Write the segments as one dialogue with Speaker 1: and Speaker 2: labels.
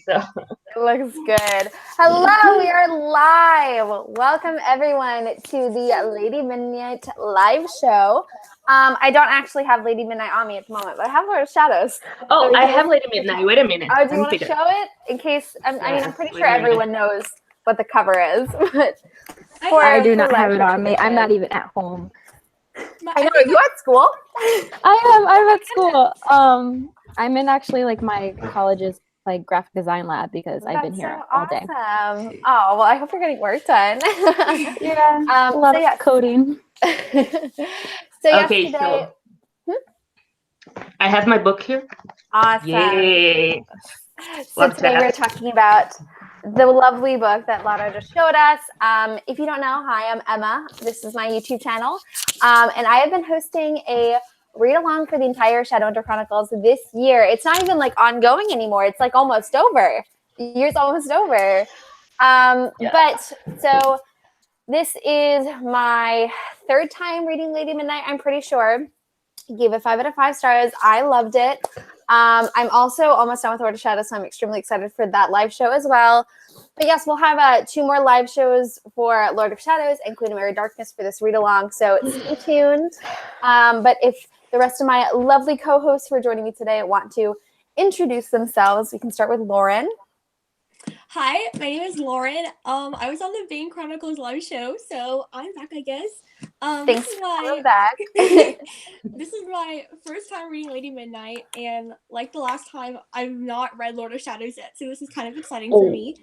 Speaker 1: So
Speaker 2: it looks good. Hello, we are live. Welcome everyone to the Lady Midnight live show. I don't actually have Lady Midnight on me at the moment, but I have Lord of Shadows.
Speaker 1: oh, I have Lady Midnight. Wait a minute.
Speaker 2: Oh, do you want to show it in case? I mean, I'm pretty sure everyone knows what the cover is, but
Speaker 3: I do not have it on me. I'm not even at home.
Speaker 2: I know. Are you at school?
Speaker 3: I'm at school. I'm in actually like my college's like graphic design lab because I've been here all day.
Speaker 2: Awesome. Oh well, I hope you're getting work done.
Speaker 3: Yeah, a lot of coding.
Speaker 2: So
Speaker 1: okay,
Speaker 2: yesterday.
Speaker 1: I have my book here.
Speaker 2: Awesome.
Speaker 1: Yay.
Speaker 2: So today we're talking about the lovely book that Lara just showed us. If you don't know, hi, I'm Emma. This is my YouTube channel. And I have been hosting a read-along for the entire Shadowhunter Chronicles this year. It's not even like ongoing anymore. It's like almost over. The year's almost over. But so this is my third time reading Lady Midnight, I'm pretty sure. Gave it 5 out of 5 stars. I loved it. I'm also almost done with Lord of Shadows, so I'm extremely excited for that live show as well. But yes, we'll have 2 more live shows for Lord of Shadows and Queen of Air and Darkness for this read-along, so stay tuned. But if the rest of my lovely co-hosts who are joining me today want to introduce themselves, we can start with Lauren.
Speaker 4: Hi, my name is Lauren. I was on the Bane Chronicles live show, so I'm back, I guess.
Speaker 2: Thanks for coming back.
Speaker 4: This is my first time reading Lady Midnight, and like the last time, I've not read Lord of Shadows yet, so this is kind of exciting for me.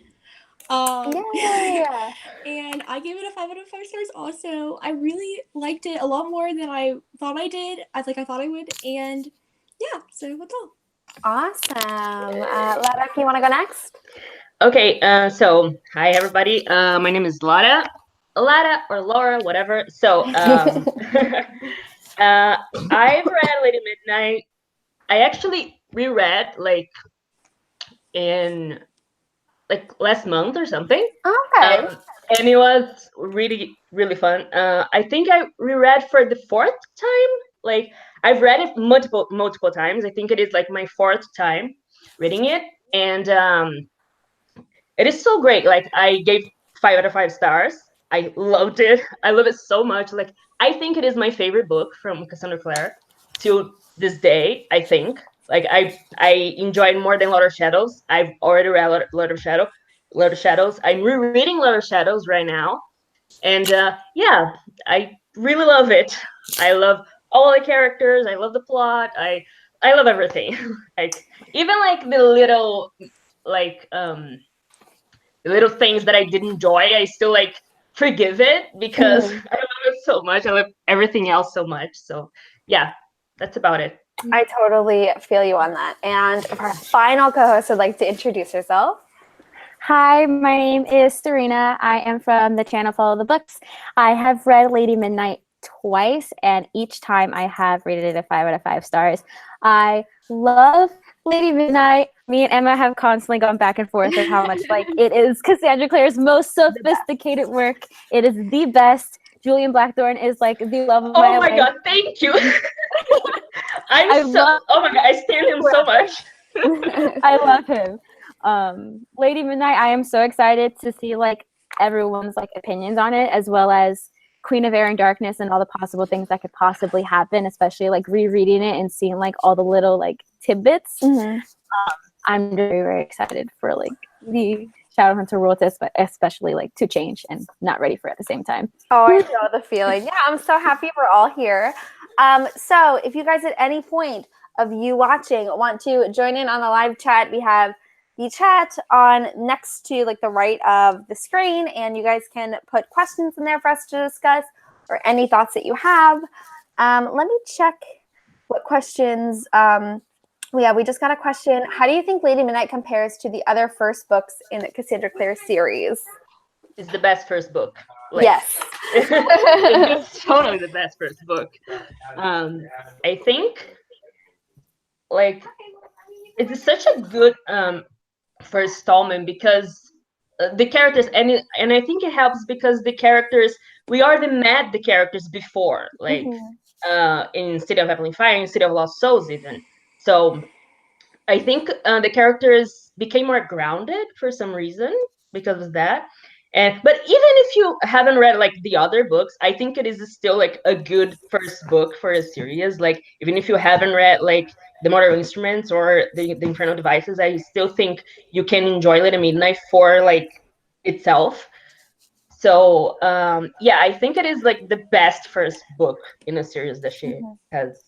Speaker 2: Yeah.
Speaker 4: And I gave it a 5 out of 5 stars also. I really liked it a lot more than I thought I did. I thought I would, and yeah, so that's all.
Speaker 2: Awesome. Lara, you want to go next?
Speaker 1: Okay, so hi everybody. My name is Lara or Laura, whatever. So I've read Lady Midnight. I actually reread like in like last month or something.
Speaker 2: Okay.
Speaker 1: And it was really, really fun. I think I reread for the 4th time. Like I've read it multiple times. I think it is like my 4th time reading it, and it is so great. Like I gave 5 out of 5 stars. I loved it. I love it so much. Like I think it is my favorite book from Cassandra Clare till this day. I think like I enjoyed more than Lord of Shadows. I've already read Lord of Shadows. I'm rereading Lord of Shadows right now, and yeah, I really love it. I love all the characters. I love the plot. I love everything. Like even like the little like little things that I did enjoy, I still like forgive it because I love it so much. I love everything else so much. So yeah, that's about it.
Speaker 2: I totally feel you on that. And our final co-host would like to introduce herself.
Speaker 3: Hi, my name is Serena. I am from the channel Follow the Books. I have read Lady Midnight twice, and each time I have rated it a 5 out of 5 stars. I love Lady Midnight. Me and Emma have constantly gone back and forth of how much like it is Cassandra Clare's most sophisticated work. It is the best. Julian Blackthorne is like the love of my life.
Speaker 1: Oh my god, thank you. Oh my god, I stand him so much.
Speaker 3: I love him. Lady Midnight, I am so excited to see like everyone's like opinions on it, as well as Queen of Air and Darkness and all the possible things that could possibly happen, especially like rereading it and seeing like all the little like tidbits. I'm very, very excited for like the Shadowhunter world, especially like to change and not ready for it at the same time.
Speaker 2: Oh, I know the feeling. Yeah, I'm so happy we're all here. So if you guys at any point of you watching want to join in on the live chat, we have the chat on next to like the right of the screen, and you guys can put questions in there for us to discuss or any thoughts that you have. Let me check what questions. We just got a question. How do you think Lady Midnight compares to the other first books in the Cassandra Clare series?
Speaker 1: It's the best first book. Like,
Speaker 2: yes.
Speaker 1: It's totally the best first book. I think like it's such a good first installment because the characters and I think it helps because the characters we already met the characters before, like in City of Heavenly Fire, in City of Lost Souls even. So I think the characters became more grounded for some reason because of that. And but even if you haven't read like the other books, I think it is still like a good first book for a series. Like even if you haven't read like the Mortal Instruments or the Infernal Devices, I still think you can enjoy Lady Midnight for like itself. So yeah, I think it is like the best first book in a series that she has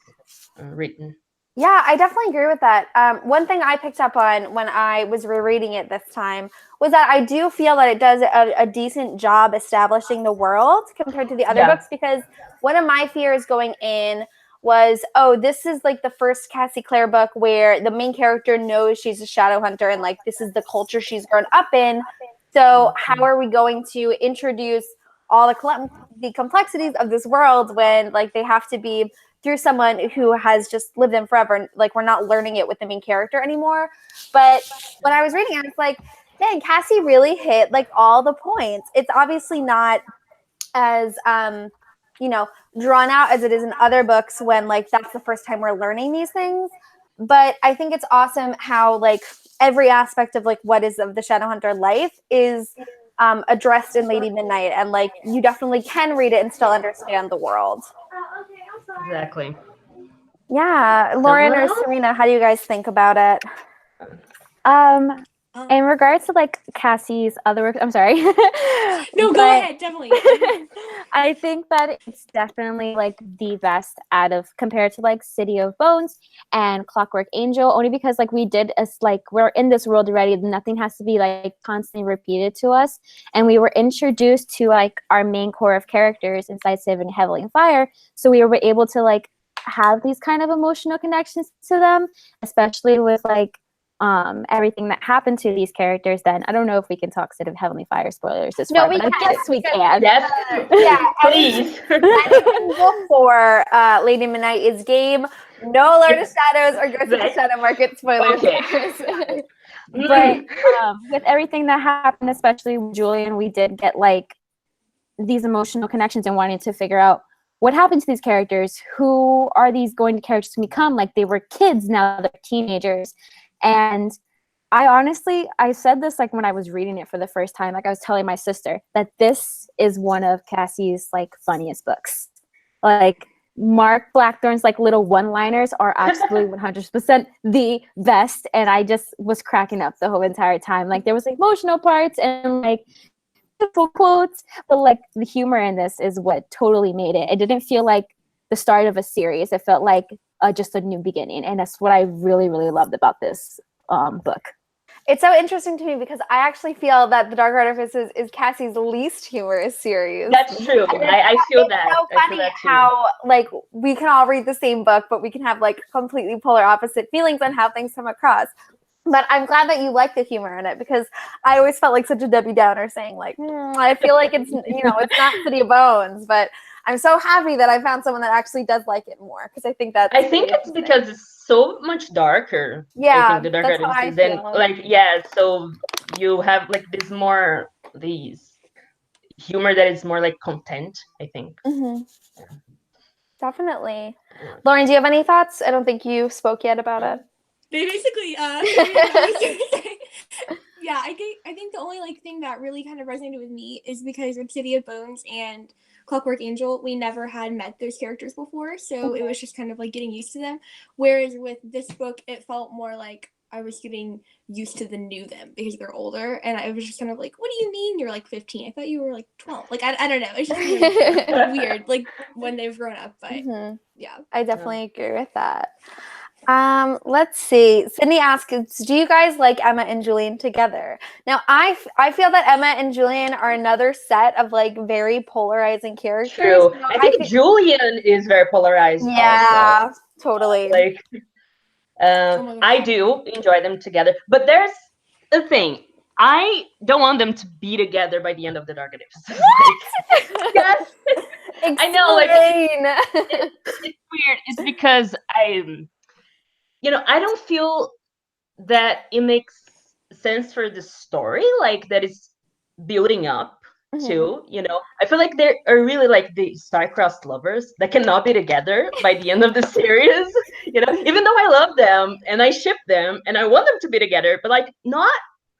Speaker 1: written.
Speaker 2: Yeah, I definitely agree with that. One thing I picked up on when I was rereading it this time was that I do feel that it does a decent job establishing the world compared to the other books, because one of my fears going in was, oh, this is like the first Cassie Clare book where the main character knows she's a Shadowhunter and like this is the culture she's grown up in. So how are we going to introduce all the complexities of this world when like they have to be through someone who has just lived in forever? Like we're not learning it with the main character anymore. But when I was reading it, I was like, dang, Cassie really hit like all the points. It's obviously not as drawn out as it is in other books when like that's the first time we're learning these things. But I think it's awesome how like every aspect of like what is of the Shadowhunter life is addressed in Lady Midnight, and like you definitely can read it and still understand the world.
Speaker 1: Exactly.
Speaker 2: Yeah, Lauren or Serena, how do you guys think about it?
Speaker 3: In regards to like Cassie's other work, I'm sorry.
Speaker 4: No, go ahead, definitely.
Speaker 3: I think that it's definitely like the best out of compared to like City of Bones and Clockwork Angel, only because like we're in this world already. Nothing has to be like constantly repeated to us, and we were introduced to like our main core of characters inside Civ Heavily and Fire, so we were able to like have these kind of emotional connections to them, especially with like everything that happened to these characters. Then I don't know if we can talk City of Heavenly Fire spoilers this far, but I guess we can.
Speaker 1: Yes,
Speaker 2: yeah,
Speaker 1: please.
Speaker 2: For Lady Midnight is game. No Lord of Shadows or Ghost of the Shadow Market spoilers.
Speaker 1: Okay.
Speaker 3: But with everything that happened, especially with Julian, we did get like these emotional connections and wanting to figure out what happened to these characters. Who are these going to characters to become? Like they were kids, now they're teenagers. And I said this like when I was reading it for the first time, like I was telling my sister that this is one of Cassie's like funniest books. Like Mark Blackthorne's like little one-liners are absolutely 100% the best, and I just was cracking up the whole entire time. Like there was like, emotional parts and like beautiful quotes, but like the humor in this is what totally made it. It didn't feel like the start of a series. It felt like just a new beginning, and that's what I really, really loved about this book.
Speaker 2: It's so interesting to me because I actually feel that The Dark Artifices is Cassie's least humorous series.
Speaker 1: That's true. I feel that.
Speaker 2: It's so funny how like we can all read the same book, but we can have like completely polar opposite feelings on how things come across. But I'm glad that you like the humor in it, because I always felt like such a Debbie Downer saying like, I feel like it's, it's not City of Bones, but I'm so happy that I found someone that actually does like it more, because I think
Speaker 1: it's because it's so much darker.
Speaker 2: Yeah,
Speaker 1: I think the Dark Artifices, then like so you have like these humor that is more like content, I think.
Speaker 2: Mm-hmm. Definitely. Lauren, do you have any thoughts? I don't think you spoke yet about it.
Speaker 4: They basically yeah, I think the only like thing that really kind of resonated with me is because with City of Bones and Clockwork Angel, we never had met those characters before, so it was just kind of like getting used to them. Whereas with this book, it felt more like I was getting used to the new them because they're older, and I was just kind of like, what do you mean you're like 15? I thought you were like 12. Like I don't know, it's just like, weird like when they've grown up. But yeah,
Speaker 2: I definitely agree with that. Let's see. Sydney asks, do you guys like Emma and Julian together? Now, I feel that Emma and Julian are another set of like very polarizing characters.
Speaker 1: True. I think Julian is very polarized.
Speaker 2: Yeah,
Speaker 1: also.
Speaker 2: Totally.
Speaker 1: Like, I do enjoy them together, but there's the thing. I don't want them to be together by the end of the Dark Artifices. Yes. I know, like it's weird. It's because I don't feel that it makes sense for the story, like that is building up to, I feel like they are really like the star-crossed lovers that cannot be together by the end of the series. even though I love them and I ship them and I want them to be together, but like not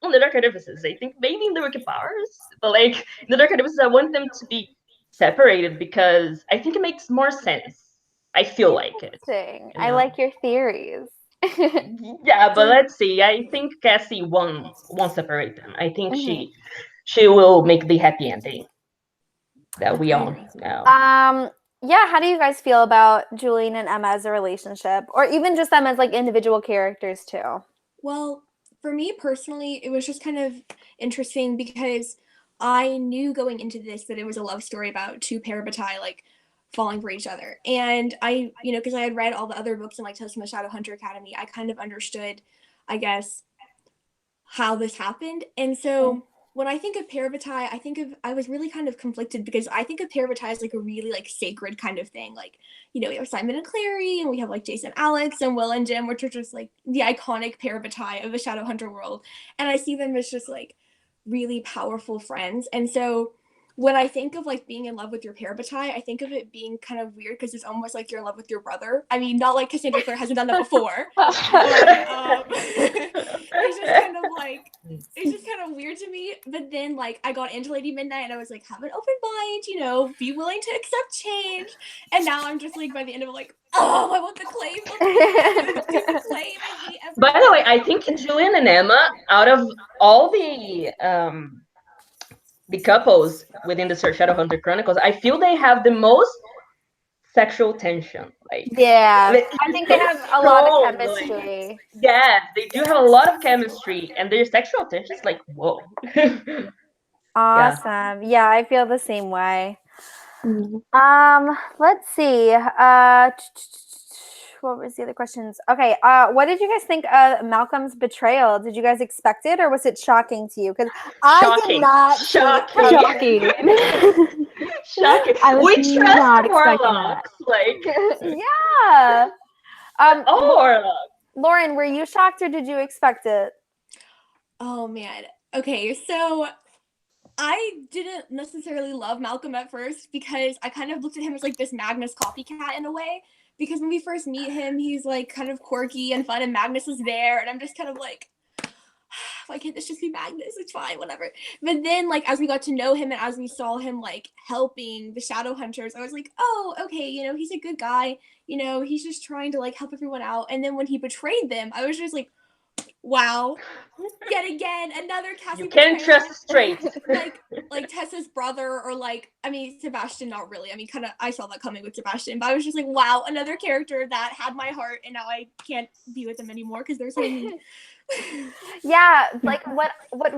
Speaker 1: on the Dark Artifices. I think maybe in the Wicked Powers, but like in the Dark Artifices, I want them to be separated because I think it makes more sense. I feel like it.
Speaker 2: I like your theories.
Speaker 1: Yeah, but let's see. I think Cassie won't separate them. I think she will make the happy ending that we all know.
Speaker 2: Yeah, how do you guys feel about Julian and Emma as a relationship, or even just them as like individual characters too?
Speaker 4: Well, for me personally, it was just kind of interesting because I knew going into this that it was a love story about two parabatai like falling for each other. And I, because I had read all the other books in like Tales from the Shadowhunter Academy, I kind of understood, I guess, how this happened. And so when I think of parabatai, I was really kind of conflicted because I think of parabatai as like a really like sacred kind of thing. Like, we have Simon and Clare, and we have like Jason, Alex, and Will and Jim, which are just like the iconic parabatai of the Shadowhunter world. And I see them as just like really powerful friends. And so when I think of like being in love with your parabatai, I think of it being kind of weird because it's almost like you're in love with your brother. I mean, not like Cassandra Clare hasn't done that before. But, it's just kind of weird to me. But then like I got into Lady Midnight and I was like, have an open mind, be willing to accept change. And now I'm just like by the end of it like, oh, I want the claim.
Speaker 1: By the way, I think Julian and Emma, out of all the couples within the Shadowhunter Chronicles, I feel they have the most sexual tension. Like,
Speaker 2: I think they have a lot of chemistry.
Speaker 1: Yes, they do have a lot of chemistry, and their sexual tension is like, whoa.
Speaker 2: Awesome. Yeah, I feel the same way. Let's see. What was the other questions? Okay. What did you guys think of Malcolm's betrayal? Did you guys expect it, or was it shocking to you? Because I did not.
Speaker 1: Shocking. We trust warlocks. Like,
Speaker 2: yeah.
Speaker 1: Warlock.
Speaker 2: Lauren, were you shocked or did you expect it?
Speaker 4: Oh man. Okay, so I didn't necessarily love Malcolm at first because I kind of looked at him as like this Magnus copycat in a way. Because when we first meet him, he's like kind of quirky and fun, and Magnus is there, and I'm just kind of like, why can't this just be Magnus? It's fine, whatever. But then, like, as we got to know him and as we saw him like helping the Shadowhunters, I was like, oh, okay, he's a good guy. He's just trying to like help everyone out. And then when he betrayed them, I was just like, wow, yet again, another Cassie.
Speaker 1: You can't trust straight.
Speaker 4: like Tessa's brother, or like, I mean, Sebastian, not really. I mean, kind of, I saw that coming with Sebastian, but I was just like, wow, another character that had my heart, and now I can't be with them anymore because they're so mean.
Speaker 2: Yeah, like what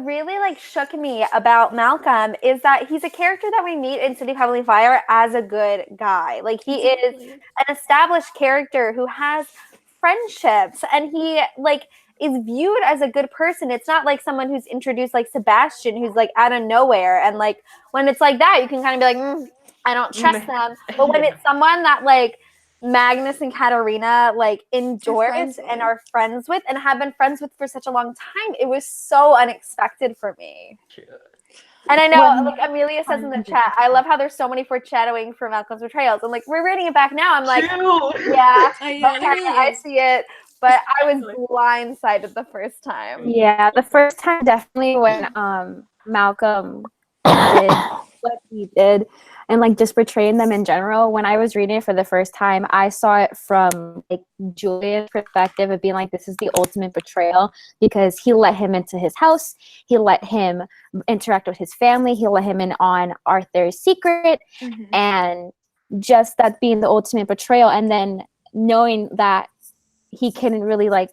Speaker 2: really like shook me about Malcolm is that he's a character that we meet in City of Heavenly Fire as a good guy. Like he is an established character who has friendships, and he like is viewed as a good person. It's not like someone who's introduced like Sebastian, who's like out of nowhere. And like when it's like that, you can kind of be like, I don't trust them. But when it's someone that like Magnus and Katarina like endures and are friends with and have been friends with for such a long time, it was so unexpected for me. And I know, like Amelia says in the chat, I love how there's so many foreshadowing for Malcolm's betrayals. I'm like, we're reading it back now. I'm like, yeah, I see it. But I was blindsided the first time.
Speaker 3: Yeah, the first time definitely when Malcolm did what he did and like just betraying them in general. When I was reading it for the first time, I saw it from like Julian's perspective of being like, this is the ultimate betrayal because he let him into his house. He let him interact with his family. He let him in on Arthur's secret. And just that being the ultimate betrayal. And then knowing that he couldn't really like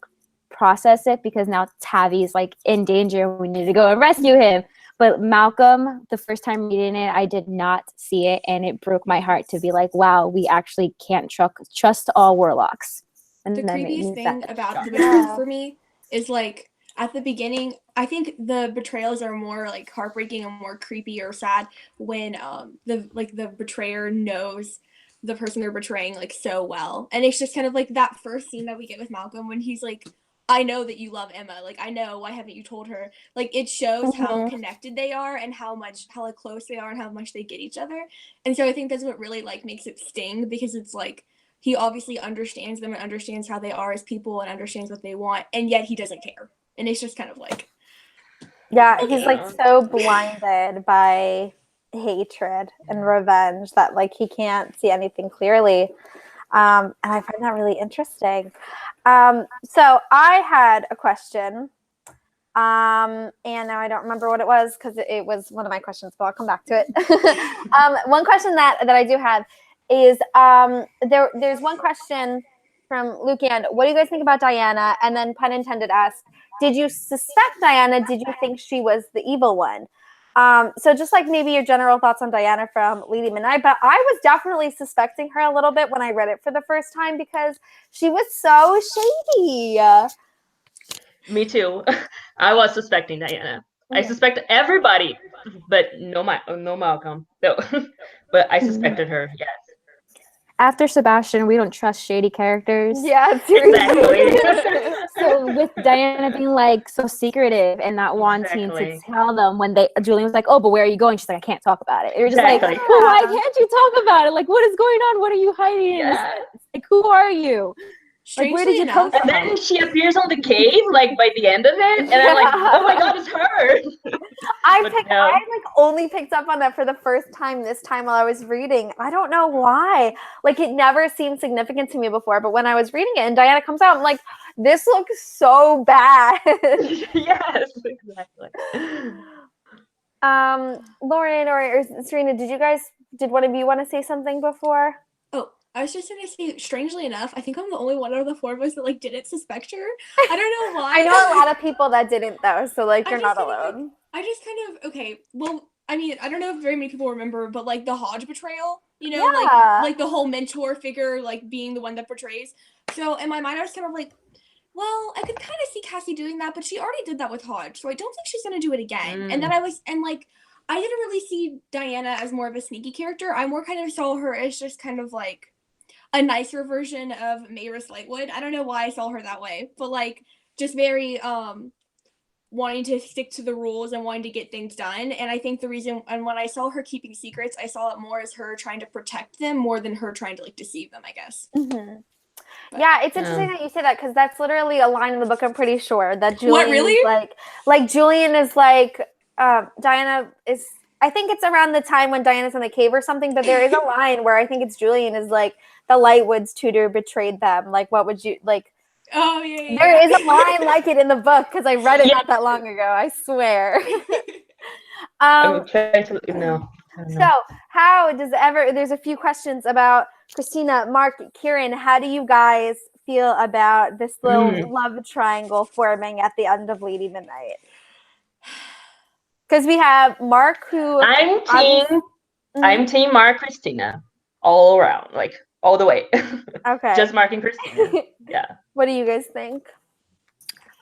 Speaker 3: process it because now Tavi's like in danger. We need to go and rescue him. But Malcolm, the first time reading it, I did not see it, and it broke my heart to be like, wow, we actually can't trust all warlocks. And
Speaker 4: the creepiest thing about the betrayal for me is like at the beginning, I think the betrayals are more like heartbreaking and more creepy or sad when the betrayer knows the person they're betraying like so well. And it's just kind of like that first scene that we get with Malcolm when he's like, I know that you love Emma. Like, I know. Why haven't you told her? Like, it shows how connected they are and how like, close they are and how much they get each other. And so I think that's what really like makes it sting because it's like he obviously understands them and understands how they are as people and understands what they want, and yet he doesn't care. And it's just kind of like,
Speaker 2: yeah, he's like so blinded by hatred and revenge that like he can't see anything clearly. And I find that really interesting. So I had a question. And now I don't remember what it was because it was one of my questions, but I'll come back to it. One question that I do have is there's one question from Lucan. What do you guys think about Diana? And then pun intended asked, did you suspect Diana? Did you think she was the evil one? So just like maybe your general thoughts on Diana from Lady Midnight, but I was definitely suspecting her a little bit when I read it for the first time because she was so shady.
Speaker 1: Me too. I was suspecting Diana. I suspect everybody, but no Malcolm. So, but I suspected her. Yes.
Speaker 3: After Sebastian, we don't trust shady characters.
Speaker 2: Yeah,
Speaker 1: Exactly.
Speaker 3: So with Diana being like so secretive and not wanting to tell them when Julian was like, oh, but where are you going? She's like, I can't talk about it. You're just like, well, why can't you talk about it? Like, what is going on? What are you hiding?
Speaker 1: Yeah.
Speaker 3: Like, who are you? Like, where did you come from?
Speaker 1: And then she appears on the cave, like by the end of it, and I'm like, oh my god, it's her.
Speaker 2: I like only picked up on that for the first time this time while I was reading. I don't know why. Like it never seemed significant to me before, but when I was reading it and Diana comes out, I'm like, this looks so bad.
Speaker 1: Yes, exactly.
Speaker 2: Lauren or Serena, did one of you want to say something before?
Speaker 4: Oh, I was just gonna say, strangely enough, I think I'm the only one out of the four of us that like didn't suspect her. I don't know why.
Speaker 2: I know a lot of people that didn't though, so like you're not alone.
Speaker 4: I just kind of okay. Well, I mean, I don't know if very many people remember, but like the Hodge betrayal, you know, like the whole mentor figure, like being the one that betrays. So in my mind, I was kind of like, well, I could kind of see Cassie doing that, but she already did that with Hodge, so I don't think she's gonna do it again. And then I didn't really see Diana as more of a sneaky character. I more kind of saw her as just kind of like a nicer version of Maris Lightwood. I don't know why I saw her that way, but like just very wanting to stick to the rules and wanting to get things done. And I think the reason, and when I saw her keeping secrets, I saw it more as her trying to protect them more than her trying to like deceive them, I guess.
Speaker 2: Mm-hmm. Yeah, it's interesting that you say that because that's literally a line in the book. I'm pretty sure that Julian is like Julian is like Diana is. I think it's around the time when Diana's in the cave or something, but there is a line where I think it's Julian is like, the Lightwood's tutor betrayed them. Like, what would you, like...
Speaker 4: Oh, yeah.
Speaker 2: There is a line like it in the book, because I read it not that long ago, I swear.
Speaker 1: I'm trying to know.
Speaker 2: So, how does there's a few questions about Christina, Mark, Kieran, how do you guys feel about this little love triangle forming at the end of Lady Midnight? Because we have Mark, who
Speaker 1: I'm team Mark Christina all around, like all the way.
Speaker 2: Okay.
Speaker 1: Just Mark and Christina. Yeah.
Speaker 2: What do you guys think?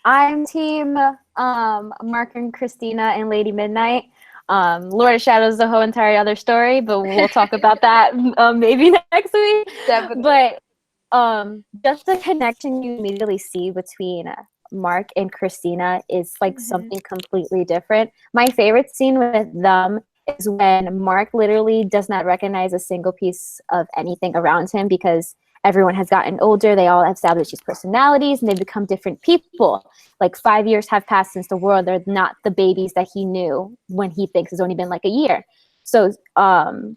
Speaker 3: I'm team Mark and Christina and Lady Midnight. Lord of Shadows is a whole entire other story, but we'll talk about that maybe next week.
Speaker 2: Definitely.
Speaker 3: But just the connection you immediately see between Mark and Christina is like something completely different. My favorite scene with them is when Mark literally does not recognize a single piece of anything around him because everyone has gotten older. They all have established these personalities and they become different people. Like 5 years have passed since the world. They're not the babies that he knew when he thinks it's only been like a year. So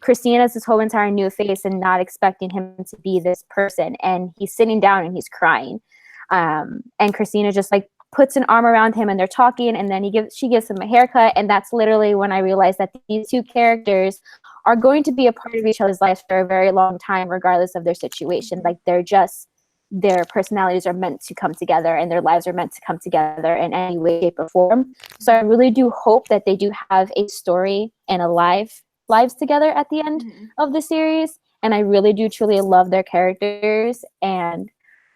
Speaker 3: Christina has this whole entire new face and not expecting him to be this person. And he's sitting down and he's crying. And Christina just like puts an arm around him and they're talking, and then she gives him a haircut. And that's literally when I realized that these two characters are going to be a part of each other's lives for a very long time, regardless of their situation. Like their personalities are meant to come together and their lives are meant to come together in any way, shape, or form. So I really do hope that they do have a story and a lives together at the end of the series. And I really do truly love their characters, and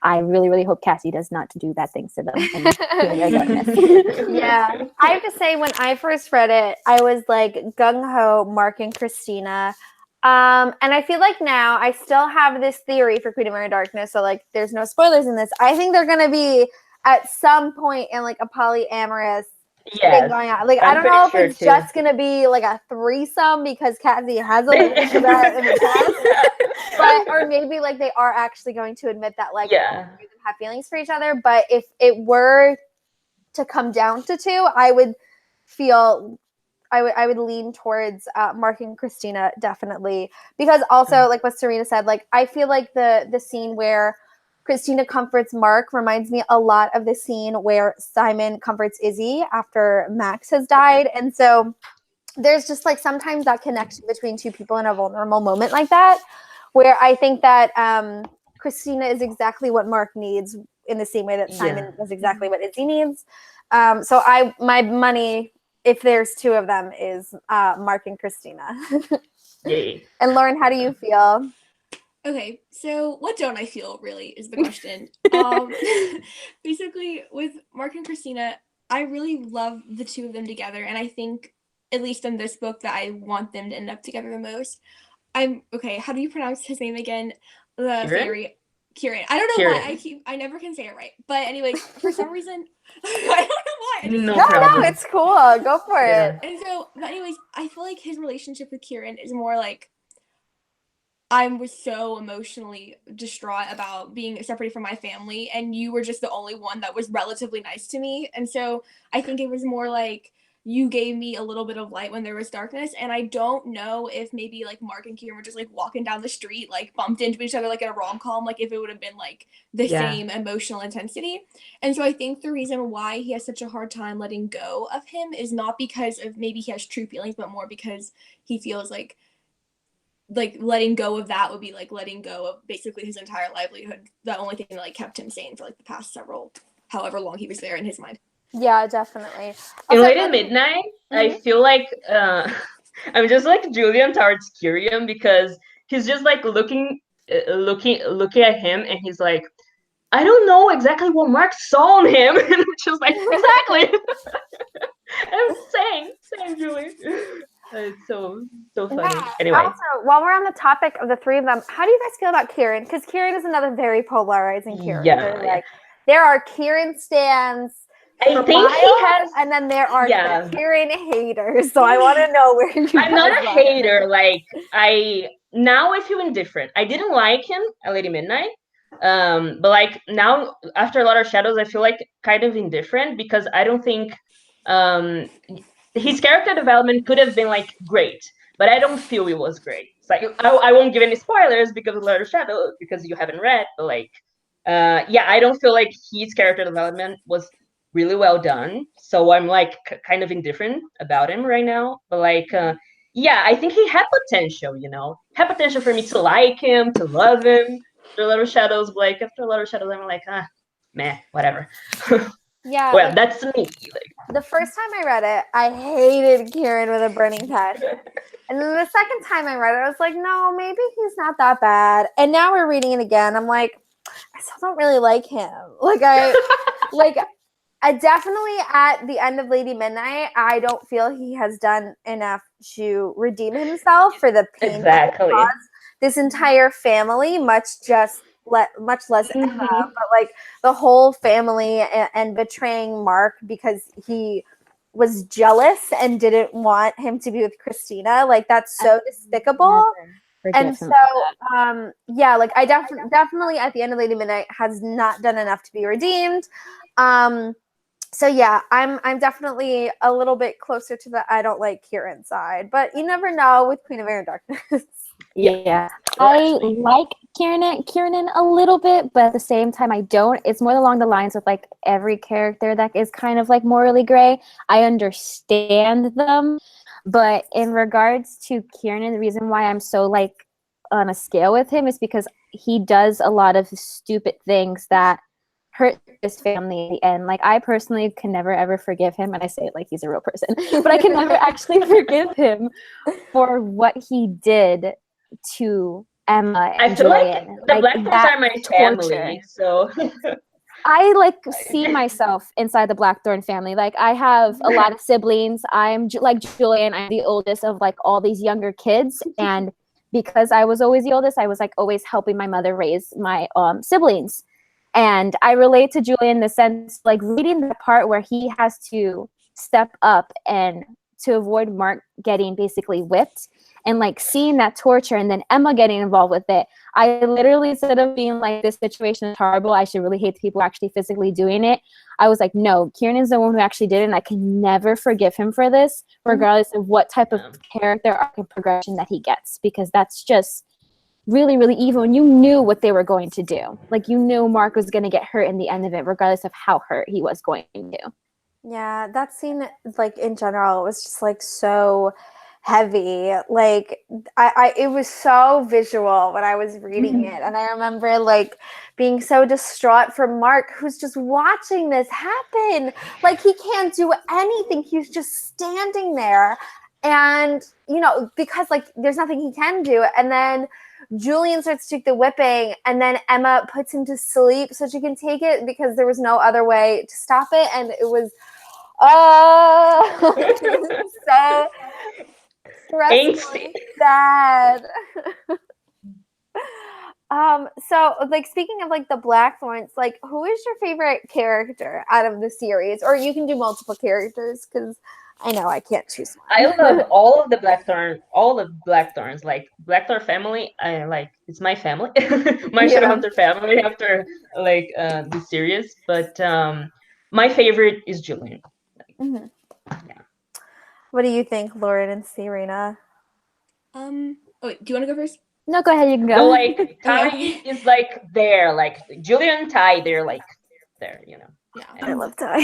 Speaker 3: I really, really hope Cassie does not do bad things to them.
Speaker 2: Yeah. I have to say, when I first read it, I was like gung-ho Mark and Christina. And I feel like now I still have this theory for Queen of Air and Darkness, so like there's no spoilers in this. I think they're going to be at some point in like a polyamorous thing going on. Like, I don't know if it's just going to be like a threesome because Cassie has alluded to that in the past. But or maybe like they are actually going to admit that like
Speaker 1: Yeah.
Speaker 2: they have feelings for each other. But if it were to come down to two, I would lean towards Mark and Christina definitely, because also like what Serena said, like I feel like the scene where Christina comforts Mark reminds me a lot of the scene where Simon comforts Izzy after Max has died, and so there's just like sometimes that connection between two people in a vulnerable moment like that, where I think that Christina is exactly what Mark needs in the same way that Simon was exactly what Izzy needs. So my money, if there's two of them, is Mark and Christina.
Speaker 1: Yay.
Speaker 2: And Lauren, how do you feel?
Speaker 4: Okay, so what don't I feel really is the question. Basically, with Mark and Christina, I really love the two of them together, and I think, at least in this book, that I want them to end up together the most. Okay, how do you pronounce his name again? The
Speaker 1: Kieran?
Speaker 4: fairy. Kieran. I don't know why I never can say it right. But anyways, for some reason, I don't know why.
Speaker 2: No, it's cool. Go for it.
Speaker 4: And so, but anyways, I feel like his relationship with Kieran is more like, I was so emotionally distraught about being separated from my family, and you were just the only one that was relatively nice to me. And so I think it was more like you gave me a little bit of light when there was darkness. And I don't know if maybe like Mark and Kieran were just like walking down the street, like bumped into each other like in a rom-com, like if it would have been like the same emotional intensity. And so I think the reason why he has such a hard time letting go of him is not because of maybe he has true feelings, but more because he feels like letting go of that would be like letting go of basically his entire livelihood. The only thing that like kept him sane for like the past however long he was there in his mind.
Speaker 2: Yeah, definitely.
Speaker 1: In Late at Midnight, I feel like I'm just like Julian towards Kieran, because he's just like looking at him, and he's like, I don't know exactly what Mark saw on him, and I'm just like, exactly. I'm same, Julian. It's so funny.
Speaker 2: Yeah.
Speaker 1: Anyway.
Speaker 2: Also, while we're on the topic of the three of them, how do you guys feel about Kieran? Because Kieran is another very polarizing character.
Speaker 1: Yeah.
Speaker 2: Like, there are Kieran stans,
Speaker 1: I think he has,
Speaker 2: and then there are the Kieran haters. So I want to know where you.
Speaker 1: I'm not a hater. Like now I feel indifferent. I didn't like him at Lady Midnight. But like now after a lot of shadows, I feel like kind of indifferent, because I don't think his character development could have been like great, but I don't feel it was great. It's like I won't give any spoilers because of Lord of Shadows, because you haven't read, but like I don't feel like his character development was really well done. So I'm like kind of indifferent about him right now. But like I think he had potential, had potential for me to like him, to love him. After a lot of shadows, but like after a lot of shadows, I'm like, meh, whatever.
Speaker 2: Yeah.
Speaker 1: Well, that's me. Like,
Speaker 2: the first time I read it, I hated Kieran with a burning passion. And then the second time I read it, I was like, no, maybe he's not that bad. And now we're reading it again. I'm like, I still don't really like him. Like I definitely at the end of Lady Midnight, I don't feel he has done enough to redeem himself for the pain that he caused this entire family, much less Emma, but like the whole family, and betraying Mark because he was jealous and didn't want him to be with Christina. Like that's so despicable. And so like I definitely at the end of Lady Midnight has not done enough to be redeemed. So yeah, I'm definitely a little bit closer to the I don't like Kieran side, but you never know with Queen of Air and Darkness.
Speaker 3: Yeah. I like Kieran a little bit, but at the same time I don't. It's more along the lines of like every character that is kind of like morally gray. I understand them, but in regards to Kieran, the reason why I'm so like on a scale with him is because he does a lot of stupid things that hurt his family in the end. Like I personally can never ever forgive him, and I say it like he's a real person, but I can never actually forgive him for what he did to Emma and
Speaker 1: I feel
Speaker 3: Julian.
Speaker 1: like the Blackthorns are my family, so
Speaker 3: I like see myself inside the Blackthorn family. Like I have a lot of siblings. I'm like Julian. I'm the oldest of like all these younger kids, and because I was always the oldest, I was like always helping my mother raise my siblings. And I relate to Julian in the sense, like reading the part where he has to step up and to avoid Mark getting basically whipped. and like seeing that torture and then Emma getting involved with it, I literally, instead of being like, this situation is horrible, I should really hate the people actually physically doing it, I was like, no, Kieran is the one who actually did it, and I can never forgive him for this, regardless of what type of character arc and progression that he gets, because that's just really, really evil. And you knew what they were going to do. Like, you knew Mark was going to get hurt in the end of it, regardless of how hurt he was going to.
Speaker 2: Yeah, that scene, like, in general, was just like so heavy. Like, it was so visual when I was reading it, and I remember like being so distraught for Mark, who's just watching this happen. Like, he can't do anything, he's just standing there, and you know, because like there's nothing he can do. And then Julian starts to take the whipping, and then Emma puts him to sleep so she can take it, because there was no other way to stop it. And it was so stressful, sad. So like, speaking of like the Blackthorns, like, who is your favorite character out of the series? Or you can do multiple characters, because I know I can't choose one.
Speaker 1: I love all of the Blackthorns, like Blackthorn family. I like, it's my family, my Shadowhunter family after like the series. But my favorite is Julian.
Speaker 2: Mm-hmm. Yeah. What do you think, Lauren and Serena?
Speaker 4: Oh, wait, do you want to go first?
Speaker 3: No, go ahead. You can go.
Speaker 1: So like Ty is like there, like Julian and Ty, they're like there, you know.
Speaker 2: Yeah, I love Ty.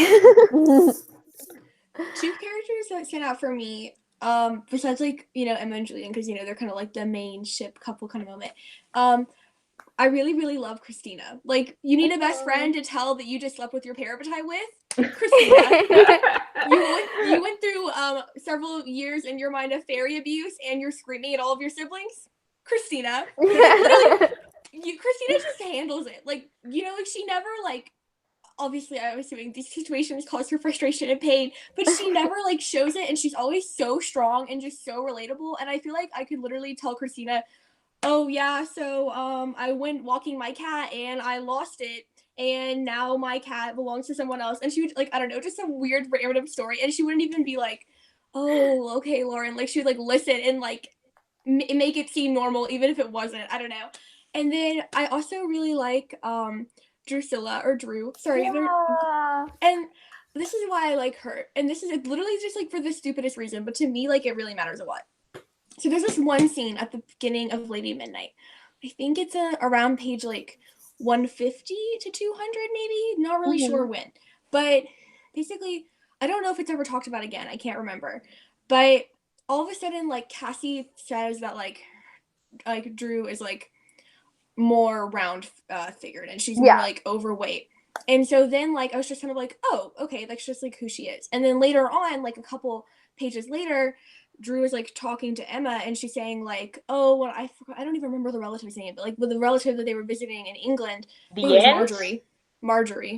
Speaker 4: Two characters that stand out for me, besides like, you know, Emma and Julian, because you know they're kind of like the main ship couple kind of moment. I really, really love Christina. Like, you need a best friend to tell that you just slept with your parabatai with. Christina. you went through several years in your mind of fairy abuse, and you're screaming at all of your siblings. Christina. Christina just handles it. Like, you know, like she never like, obviously I'm assuming these situations cause her frustration and pain, but she never like shows it, and she's always so strong and just so relatable. And I feel like I could literally tell Christina, oh yeah, so I went walking my cat and I lost it, and now my cat belongs to someone else. And she would, like, I don't know, just some weird random story, and she wouldn't even be like, oh, okay, Lauren. Like, she would like listen and like make it seem normal even if it wasn't. I don't know. And then I also really like Drusilla, or Drew, sorry.
Speaker 2: Yeah.
Speaker 4: And this is why I like her, and this is literally just like for the stupidest reason, but to me, like, it really matters a lot. So there's this one scene at the beginning of Lady Midnight. I think it's around page like 150 to 200 maybe, not really sure when, but basically I don't know if it's ever talked about again, I can't remember, but all of a sudden, like, Cassie says that like Drew is like more round figured, and she's more like overweight. And so then like I was just kind of like, oh, okay, that's just like who she is. And then later on, like a couple pages later, Drew is like talking to Emma, and she's saying like, oh, well, I don't even remember the relative's name, but like with the relative that they were visiting in England, Marjorie.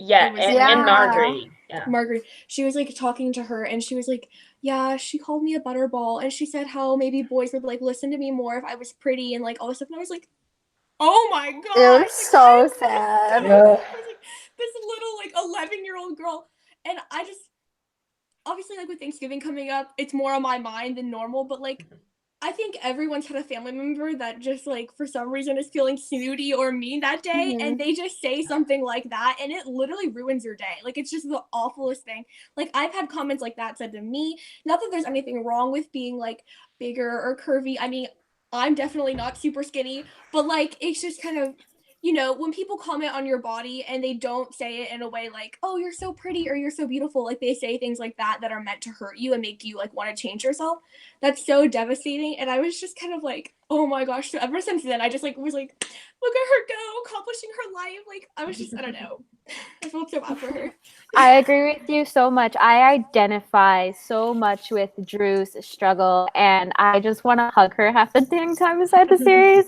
Speaker 1: Yeah, and Marjorie. Yeah.
Speaker 4: Marjorie. She was like talking to her, and she was like, yeah, she called me a butterball, and she said how maybe boys would like listen to me more if I was pretty and like all this stuff. And I was like, oh my god,
Speaker 2: it was so sad.
Speaker 4: I was like, this little like 11-year-old girl, and I just, obviously, like with Thanksgiving coming up, it's more on my mind than normal, but like I think everyone's had a family member that just like for some reason is feeling snooty or mean that day, and they just say something like that, and it literally ruins your day. Like, it's just the awfulest thing. Like, I've had comments like that said to me. Not that there's anything wrong with being like bigger or curvy. I mean, I'm definitely not super skinny, but like it's just kind of, you know, when people comment on your body and they don't say it in a way like, oh, you're so pretty or you're so beautiful, like they say things like that that are meant to hurt you and make you like want to change yourself. That's so devastating. And I was just kind of like, oh my gosh. So ever since then, I just like was like, look at her go, accomplishing her life. Like, I was just, I don't know. I felt so bad for her.
Speaker 3: I agree with you so much. I identify so much with Drew's struggle, and I just want to hug her half the dang time beside the series.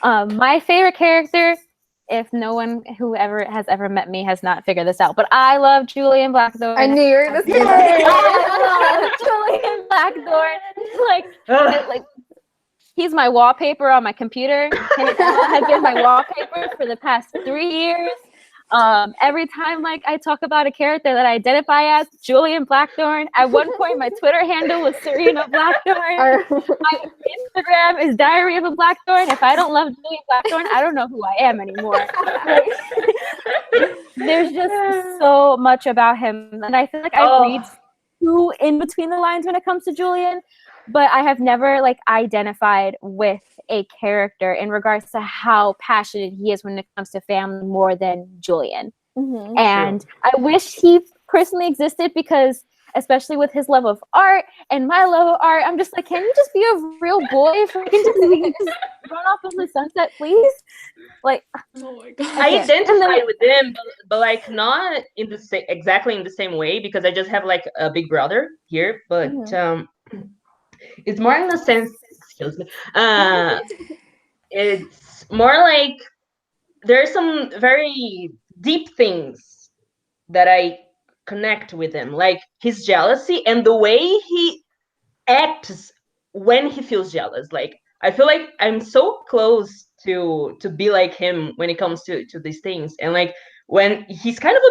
Speaker 3: My favorite character, if no one who has ever met me has not figured this out, but I love Julian Blackthorn.
Speaker 2: I knew you were going to say
Speaker 3: that. Julian Blackthorn. Like he's my wallpaper on my computer. Has been my wallpaper for the past 3 years. Every time like I talk about a character that I identify as Julian Blackthorn, at one point my Twitter handle was Serena Blackthorn. My Instagram is Diary of a Blackthorn. If I don't love Julian Blackthorn, I don't know who I am anymore. Like, there's just so much about him, and I feel like I read too in between the lines when it comes to Julian, but I have never like identified with a character in regards to how passionate he is when it comes to family more than Julian. And I wish he personally existed, because especially with his love of art and my love of art, I'm just like, can you just be a real boy? If we can just run off into the sunset, please? Like,
Speaker 4: oh my god,
Speaker 1: I identify with him, but like not in the exactly in the same way, because I just have like a big brother here, but it's more in the sense. Excuse me. It's more like there's some very deep things that I connect with him, like his jealousy and the way he acts when he feels jealous. Like I feel like I'm so close to be like him when it comes to these things, and like when he's kind of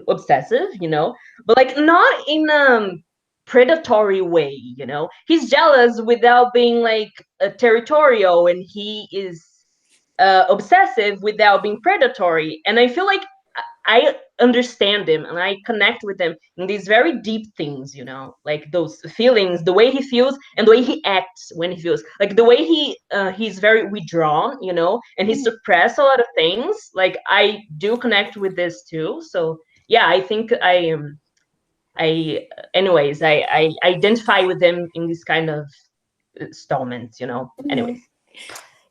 Speaker 1: obsessive, you know, but like not in predatory way, you know. He's jealous without being like territorial, and he is obsessive without being predatory. And I feel like I understand him and I connect with him in these very deep things, you know, like those feelings, the way he feels and the way he acts when he feels, like the way he's very withdrawn, you know, and he suppressed a lot of things. Like I do connect with this too. So yeah, I think I identify with them in this kind of installments, you know. Anyways.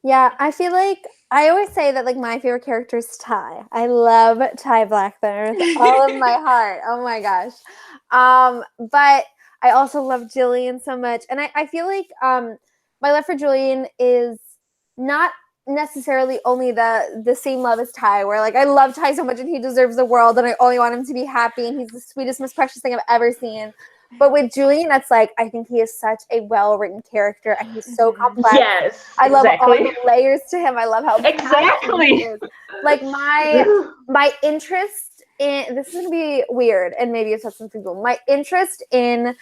Speaker 2: Yeah, I feel like I always say that like my favorite character is Ty. I love Ty Blackthorn with all of my heart. Oh my gosh. But I also love Julian so much. And I feel like my love for Julian is not necessarily only the same love as Ty, where like I love Ty so much and he deserves the world and I only want him to be happy and he's the sweetest, most precious thing I've ever seen. But with Julian, that's like, I think he is such a well-written character and he's so complex.
Speaker 1: Yes,
Speaker 2: I love all the layers to him. I love how
Speaker 1: exactly
Speaker 2: he is. Like my interest in, this is going to be weird and maybe it's some people, my interest in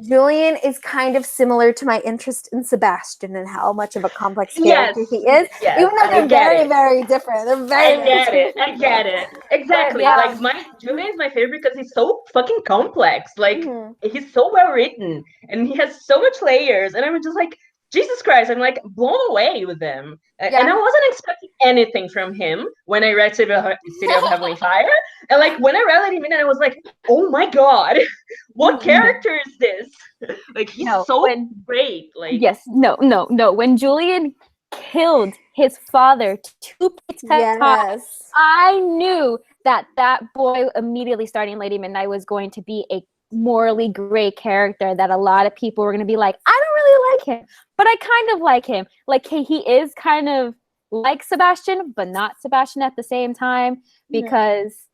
Speaker 2: Julian is kind of similar to my interest in Sebastian and how much of a complex character he is.
Speaker 1: Yes,
Speaker 2: even though they're very, very different. They're very,
Speaker 1: I get it. Exactly. Like Julian is my favorite because he's so fucking complex. Like he's so well written and he has so much layers. And I'm just like, Jesus Christ, I'm like blown away with them. And I wasn't expecting anything from him when I read City of Heavenly Fire. And like when I read Lady Midnight, I was like, oh my God, what character is this? Like he's great. Like
Speaker 3: when Julian killed his father to protect Ty, I knew that boy immediately starting Lady Midnight was going to be a morally gray character that a lot of people were going to be like, I don't really like him, but I kind of like him. Like he is kind of like Sebastian, but not Sebastian at the same time, because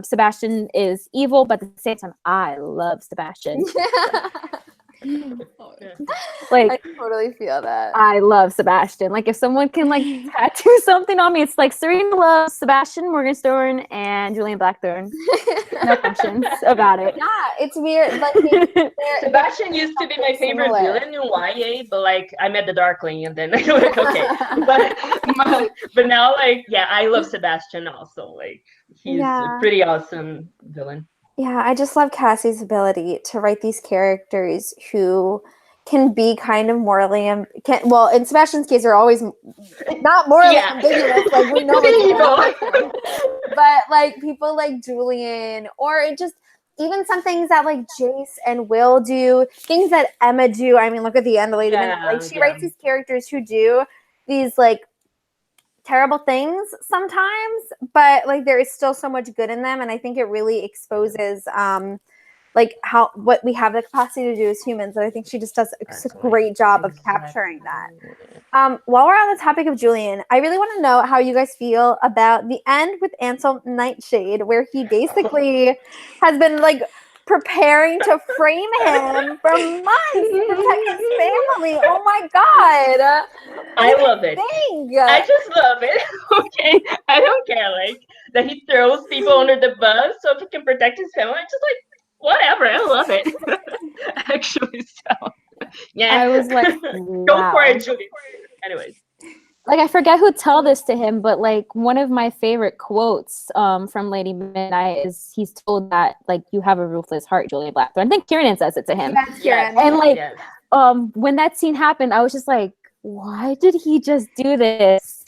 Speaker 3: Sebastian is evil, but at the same time, I love Sebastian. Like
Speaker 2: I totally feel that.
Speaker 3: I love Sebastian. Like if someone can like tattoo something on me, it's like Serena loves Sebastian Morgenstern and Julian Blackthorn. No questions about it.
Speaker 2: Yeah, it's weird. Like
Speaker 1: Sebastian used to be my favorite villain in YA, but like I met the Darkling and then I was like, okay. But now like I love Sebastian also. Like he's a pretty awesome villain.
Speaker 2: Yeah, I just love Cassie's ability to write these characters who can be kind of morally in Sebastian's case, they're always not morally ambiguous, like we know evil. But like people like Julian, or just even some things that like Jace and Will do, things that Emma do. I mean, look at the end of Lady Midnight. Like she writes these characters who do these like terrible things sometimes, but like there is still so much good in them, and I think it really exposes like what we have the capacity to do as humans, and I think she just does a great job of capturing that. While we're on the topic of Julian, I really want to know how you guys feel about the end with Ansel Nightshade, where he basically has been like preparing to frame him for months to protect his family. Oh my God.
Speaker 1: I love it.
Speaker 2: Think.
Speaker 1: I just love it. Okay. I don't care, like, that he throws people under the bus so he can protect his family. It's just like, whatever. I love it. Actually, so. Yeah.
Speaker 3: I was like,
Speaker 1: Go for it, Julian. Anyways.
Speaker 3: Like, I forget who told this to him, but like one of my favorite quotes from Lady Midnight is he's told that like you have a ruthless heart, Julian Blackthorn. I think Kieran says it to him.
Speaker 2: That's Kieran.
Speaker 3: And like when that scene happened, I was just like, why did he just do this?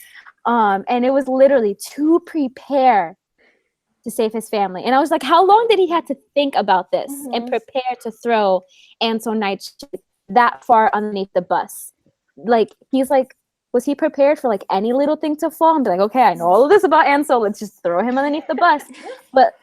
Speaker 3: And it was literally to prepare to save his family. And I was like, how long did he have to think about this and prepare to throw Ansel Nightshade that far underneath the bus? Like, he's like, was he prepared for like any little thing to fall and be like, okay, I know all of this about Ansel, let's just throw him underneath the bus? But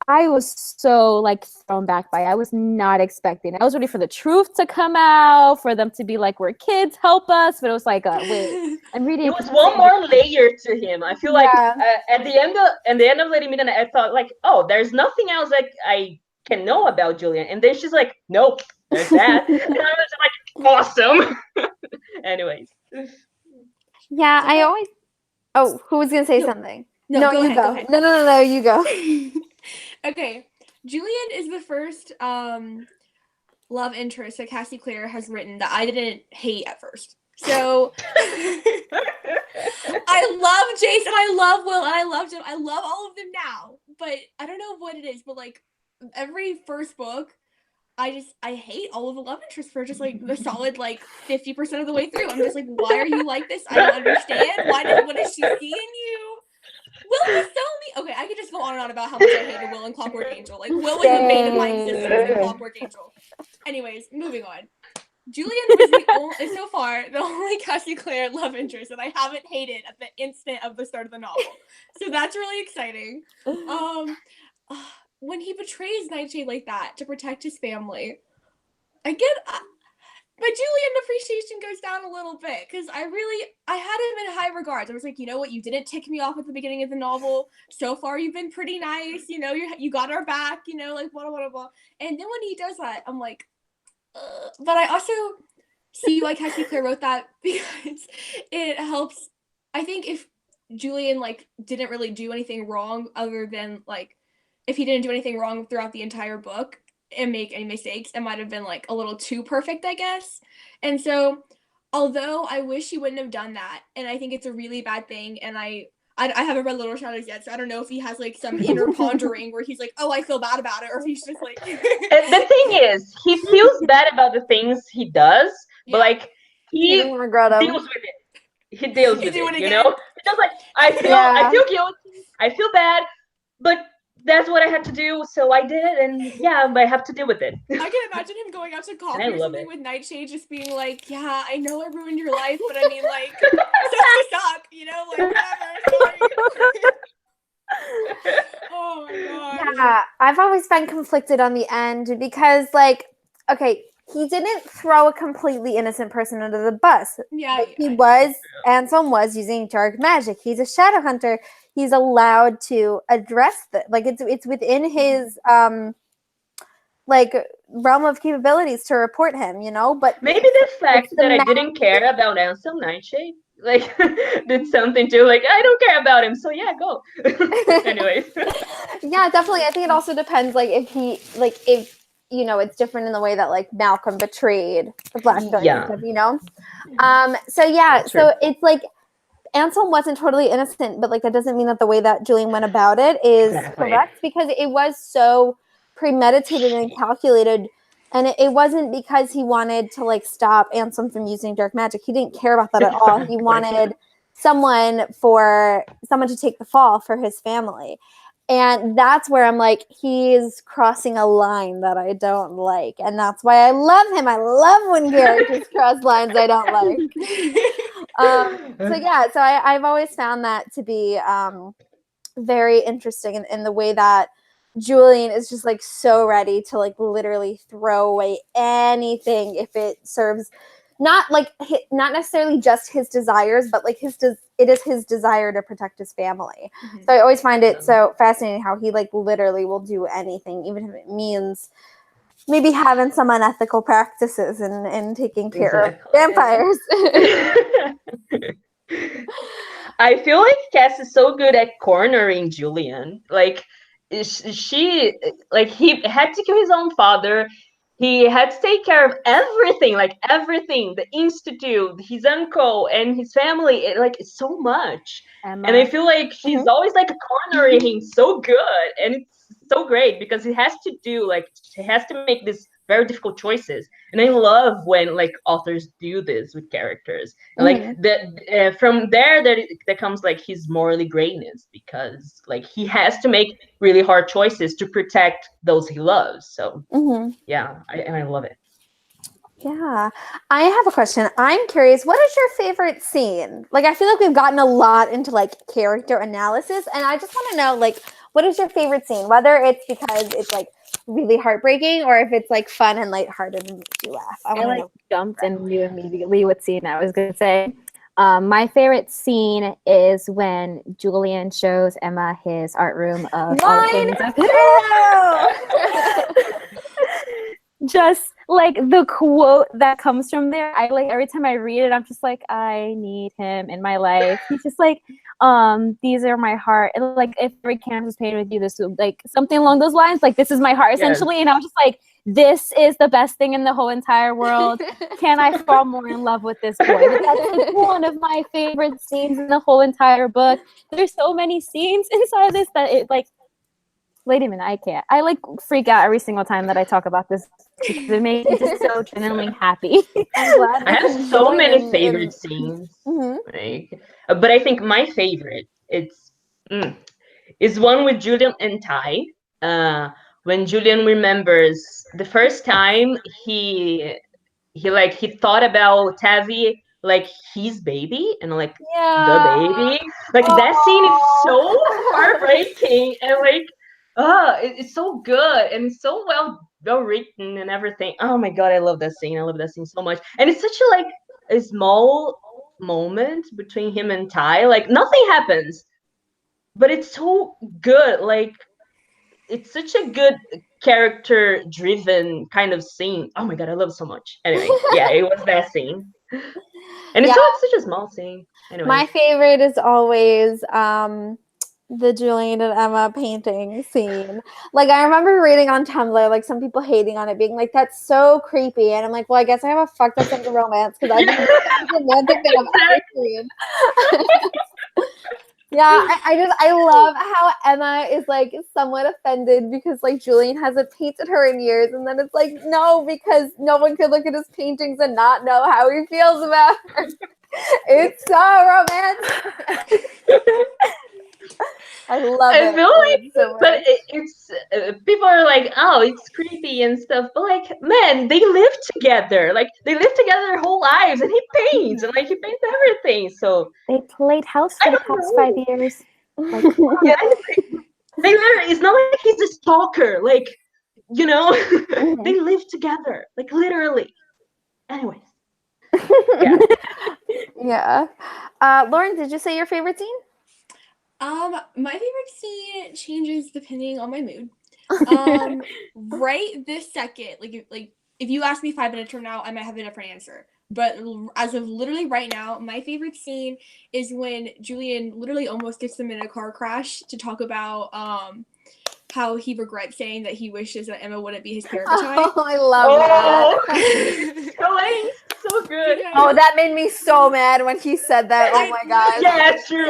Speaker 3: I was so like thrown back by it. I was not expecting it. I was ready for the truth to come out, for them to be like, we're kids, help us. But it was like, wait, I'm reading.
Speaker 1: It was one more layer to him. I feel like at the end of Lady Midnight, I thought like, oh, there's nothing else that I can know about Julian. And then she's like, nope, there's that. And I was like, awesome. Anyways.
Speaker 2: Yeah, I always. Oh, who was gonna say something? No,
Speaker 4: go
Speaker 2: you
Speaker 4: ahead,
Speaker 2: go.
Speaker 4: go ahead.
Speaker 2: No, you go.
Speaker 4: Okay, Julian is the first love interest that Clare has written that I didn't hate at first. So I love Jason, I love Will, and I love Jim. I love all of them now. But I don't know what it is, but like every first book, I hate all of the love interests for just like the solid like 50% of the way through. I'm just like, why are you like this? I don't understand. What does she see in you? Will was so mean. Okay, I could just go on and on about how much I hated Will and Clockwork Angel. Like, Will was the bane of my existence in Clockwork Angel. Anyways, moving on. Julian was so far the only Clare love interest that I haven't hated at the instant of the start of the novel. So that's really exciting. When he betrays Nightshade like that to protect his family, my Julian appreciation goes down a little bit because I had him in high regards. I was like, you know what, you didn't tick me off at the beginning of the novel. So far, you've been pretty nice. You know, you got our back. You know, like blah blah blah. And then when he does that, I'm like, but I also see why Clare wrote that because it helps. I think if Julian like didn't really do anything wrong other than like. If he didn't do anything wrong throughout the entire book and make any mistakes, it might have been like a little too perfect, I guess. And so, although I wish he wouldn't have done that, and I think it's a really bad thing, and I haven't read Little Shadows yet, so I don't know if he has like some inner pondering where he's like, oh, I feel bad about it, or if he's just like.
Speaker 1: And the thing is, he feels bad about the things he does, but like he deals with it. He deals with it, you know? It's just like I feel guilty, I feel bad, but that's what I had to do, so I did it, and yeah, but I have to deal with it.
Speaker 4: I can imagine him going out to coffee or something with Nightshade, just being like, yeah, I know I ruined your life, but I mean, like, suck, you know, like, whatever, sorry. Oh my god.
Speaker 2: Yeah, I've always been conflicted on the end because, like, okay, he didn't throw a completely innocent person under the bus.
Speaker 4: Yeah,
Speaker 2: Anselm was using dark magic. He's a Shadowhunter. He's allowed to address that. Like it's within his like realm of capabilities to report him, you know. But
Speaker 1: maybe the fact that I didn't care about Anselm Nightshade like did something to like I don't care about him, so yeah, go. Anyways.
Speaker 2: Yeah, definitely. I think it also depends, like if you know, it's different in the way that like Malcolm betrayed the Blackthorn, you know. So it's like Anselm wasn't totally innocent, but like that doesn't mean that the way that Julian went about it is correct, because it was so premeditated and calculated, and it wasn't because he wanted to like stop Anselm from using dark magic. He didn't care about that at all. He wanted someone to take the fall for his family. And that's where I'm like, he's crossing a line that I don't like. And that's why I love him. I love when characters cross lines I don't like. So I've always found that to be very interesting in the way that Julian is just like so ready to like literally throw away anything if it serves not necessarily just his desires, but like his it is his desire to protect his family. So I always find it so fascinating how he like literally will do anything, even if it means maybe having some unethical practices and taking care of vampires.
Speaker 1: I feel like Cass is so good at cornering Julian. Like she like he had to kill his own father. He had to take care of everything, like everything, the institute, his uncle, and his family. Like it's so much.
Speaker 3: Emma.
Speaker 1: And I feel like she's always like cornering him so good, and it's so great because he has to do like he has to make these very difficult choices. And I love when like authors do this with characters. And, like from there, that comes like his morally greatness because like he has to make really hard choices to protect those he loves. So yeah, I love it.
Speaker 2: Yeah, I have a question. I'm curious, what is your favorite scene? Like, I feel like we've gotten a lot into like character analysis, and I just want to know, like, what is your favorite scene? Whether it's because it's like really heartbreaking or if it's like fun and lighthearted and makes you laugh.
Speaker 3: I like jumped and knew immediately what scene I was going to say. My favorite scene is when Julian shows Emma his art room of all the things just like the quote that comes from there, I like every time I read it, I'm just like, I need him in my life. He's just like, these are my heart. And like, if every canvas was painted with you, this would like something along those lines. Like, this is my heart essentially. And I was just like, this is the best thing in the whole entire world. Can I fall more in love with this boy? But that's like one of my favorite scenes in the whole entire book. There's so many scenes inside this that it like, wait a minute, I can't. I like freak out every single time that I talk about this because it makes me just so genuinely happy.
Speaker 2: I'm glad
Speaker 1: I have so many favorite scenes. Like, but I think my favorite is one with Julian and Ty. When Julian remembers the first time he thought about Tavi like his baby and like the baby. Like that scene is so heartbreaking and like it's so good and it's so well written and everything. Oh my god, I love that scene. I love that scene so much. And it's such a like a small moment between him and Ty. Like nothing happens, but it's so good. Like it's such a good character driven kind of scene. Oh my god, I love it so much. Anyway, yeah, it was that scene. And it's such a small scene. Anyway.
Speaker 2: My favorite is always the Julian and Emma painting scene. Like, I remember reading on Tumblr, like, some people hating on it, being like, that's so creepy. And I'm like, well, I guess I have a fucked up sense of romance because I think it's the romantic thing I've ever seen. Yeah, I love how Emma is like somewhat offended because like Julian hasn't painted her in years, and then it's like, no, because no one could look at his paintings and not know how he feels about her. It's so romantic. I love it.
Speaker 1: I feel like, so but it's people are like, oh, it's creepy and stuff. But like, man, they live together. Like they live together their whole lives, and he paints and like he paints everything. So
Speaker 3: they played house for the past 5 years. Like,
Speaker 1: yeah, they literally. It's not like he's a stalker. Like, you know, they live together. Like literally. Anyways.
Speaker 2: Yeah. Lauren, did you say your favorite scene?
Speaker 4: My favorite scene changes depending on my mood. Right this second, like if you ask me 5 minutes from now, I might have a different answer. But as of literally right now, my favorite scene is when Julian literally almost gets them in a car crash to talk about how he regrets saying that he wishes that Emma wouldn't be his parabatai.
Speaker 2: Oh, I love that.
Speaker 1: So good.
Speaker 4: Yeah.
Speaker 2: Oh, that made me so mad when he said that. Oh my god.
Speaker 1: Yeah, it's true.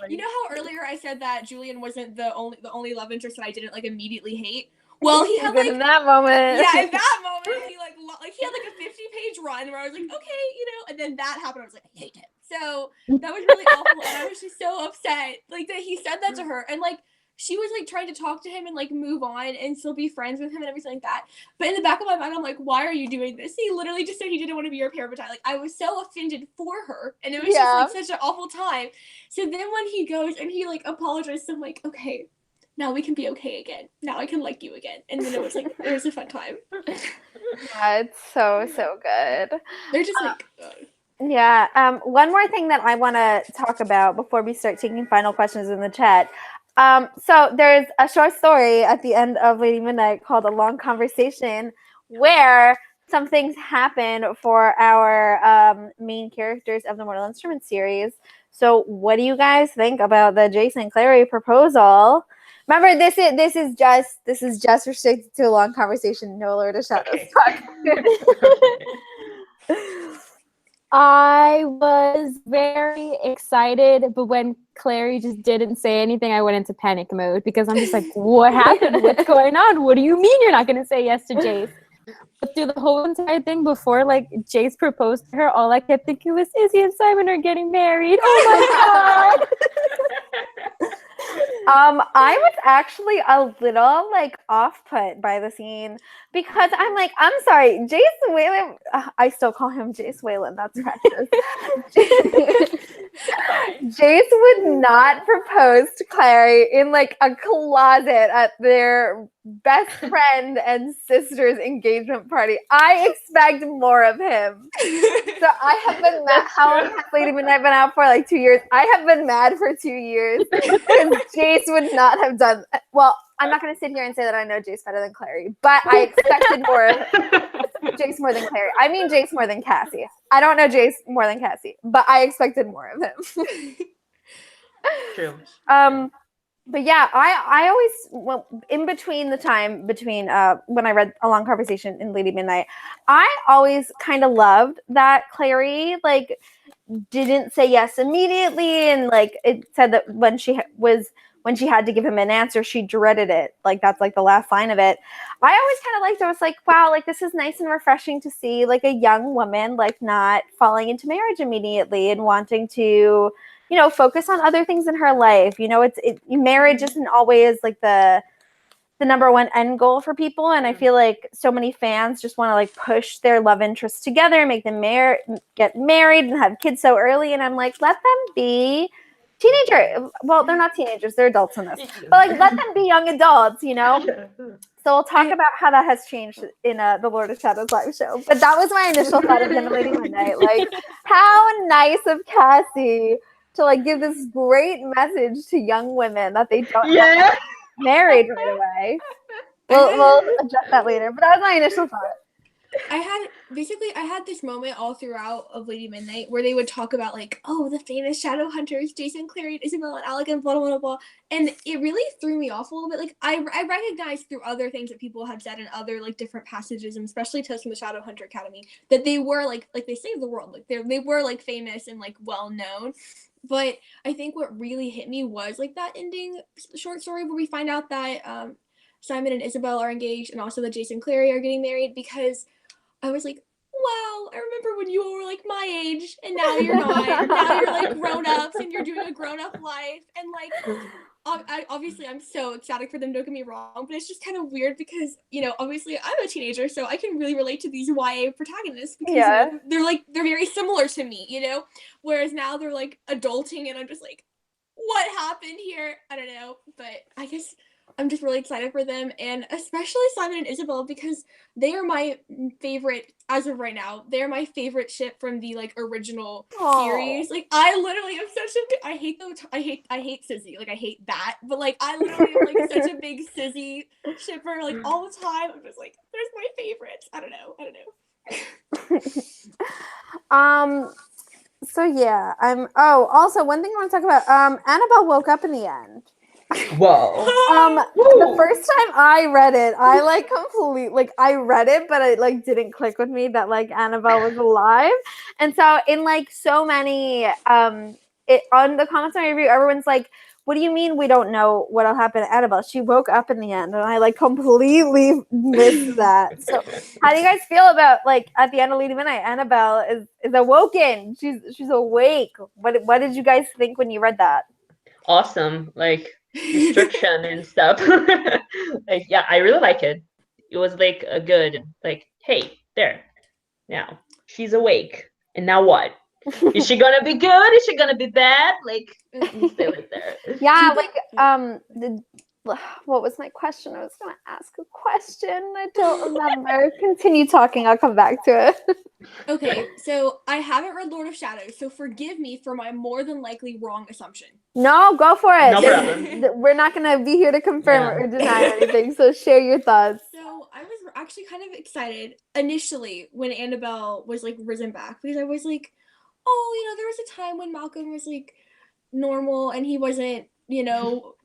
Speaker 4: You know how earlier I said that Julian wasn't the only love interest that I didn't like immediately hate? Well, he had like
Speaker 2: in that moment.
Speaker 4: Yeah, in that moment, he he had like a 50-page run where I was like, okay, and then that happened. I was like, I hate him. So that was really awful, and I was just so upset, like that he said that to her, and like she was like trying to talk to him and like move on and still be friends with him and everything like that. But in the back of my mind, I'm like, why are you doing this? He literally just said he didn't want to be your parabatai. Like I was so offended for her, and it was just like such an awful time. So then when he goes and he like apologized, I'm like, okay, now we can be okay again. Now I can like you again. And then it was a fun time.
Speaker 2: Yeah, it's so good.
Speaker 4: They're just like
Speaker 2: Yeah. One more thing that I want to talk about before we start taking final questions in the chat. So there's a short story at the end of Lady Midnight called A Long Conversation, where some things happen for our main characters of the Mortal Instruments series. So what do you guys think about the Jason Clary proposal? Remember, this is just restricted to A Long Conversation. No Lord of Shadows talk.
Speaker 3: I was very excited, but when Clary just didn't say anything, I went into panic mode because I'm just like, what happened? What's going on? What do you mean you're not going to say yes to Jace? But through the whole entire thing, before like Jace proposed to her, all I kept thinking was, Izzy and Simon are getting married. Oh my god!
Speaker 2: I was actually a little like off put by the scene because I'm like, I'm sorry, Jace Whalen. I still call him Jace Whalen. That's precious. Jace would not propose to Clary in like a closet at their best friend and sister's engagement party. I expect more of him. So I have been mad. How long has Lady Midnight been out for? Like 2 years. I have been mad for 2 years because Jace would not have done. Well, I'm not going to sit here and say that I know Jace better than Clary, but I expected more of Jace more than Clary. I mean Jace more than Cassie. I don't know Jace more than Cassie, but I expected more of him.
Speaker 1: True.
Speaker 2: But yeah, I always, in between the time between when I read A Long Conversation in Lady Midnight, I always kind of loved that Clary like didn't say yes immediately, and like it said that when she had to give him an answer, she dreaded it. Like that's like the last line of it. I always kind of liked. I was like, wow, like this is nice and refreshing to see like a young woman like not falling into marriage immediately and wanting to, you know, focus on other things in her life. You know, marriage isn't always like the number one end goal for people. And I feel like so many fans just want to like push their love interests together, make them get married and have kids so early. And I'm like, let them be teenager. Well, they're not teenagers, they're adults in this. But like, let them be young adults, you know? So we'll talk about how that has changed in the Lord of Shadows live show. But that was my initial thought of the Lady Midnight. Like, how nice of Cassie to like give this great message to young women that they don't have to get married right away. We'll adjust that later, but that was my initial thought.
Speaker 4: I had this moment all throughout of Lady Midnight where they would talk about like, oh, the famous Shadowhunters, Jason, Clary, and Isabel, and Alec, and blah, blah, blah, blah. And it really threw me off a little bit. Like, I recognized through other things that people had said in other, like, different passages, and especially Tales from the Shadowhunter Academy, that they were, like they saved the world. Like, they were, like, famous and, like, well-known. But I think what really hit me was, like, that ending short story where we find out that Simon and Isabel are engaged, and also that Jason and Clary are getting married, because I was like, wow, I remember when you were like my age and now you're not. Now you're like grown-ups and you're doing a grown-up life. And like, obviously I'm so ecstatic for them, don't get me wrong, but it's just kind of weird because, you know, obviously I'm a teenager, so I can really relate to these YA protagonists because you know, they're very similar to me, you know? Whereas now they're like adulting and I'm just like, what happened here? I don't know, but I guess I'm just really excited for them, and especially Simon and Isabel, because they are my favorite, as of right now, they're my favorite ship from the, like, original series. Like, I literally am such a, I hate Sizzy, like, I hate that, but, like, I literally am, like, such a big Sizzy shipper, like, all the time. I'm just like, there's my favorites. I don't know.
Speaker 2: So yeah, also one thing I want to talk about, Annabelle woke up in the end.
Speaker 1: Whoa.
Speaker 2: The first time I read it, I like I read it, but it like didn't click with me that like Annabelle was alive. And so in like so many on the comments on my review, everyone's like, what do you mean we don't know what'll happen to Annabelle? She woke up in the end, and I like completely missed that. So how do you guys feel about like at the end of Lady Midnight, Annabelle is awoken. She's awake. What did you guys think when you read that?
Speaker 1: Awesome. Like destruction and stuff. Like, yeah, I really like it. It was like a good, like, hey, there. Now she's awake. And now what? Is she gonna be good? Is she gonna be bad? Like, stay like there.
Speaker 2: Yeah, like what was my question? I was going to ask a question. I don't remember. Continue talking. I'll come back to it.
Speaker 4: Okay, so I haven't read Lord of Shadows, so forgive me for my more than likely wrong assumption.
Speaker 2: No, go for it.
Speaker 1: No problem.
Speaker 2: We're not going to be here to confirm
Speaker 1: Yeah.
Speaker 2: or deny anything, so share your thoughts.
Speaker 4: So I was actually kind of excited initially when Annabelle was like risen back, because I was like, oh, there was a time when Malcolm was like normal and he wasn't,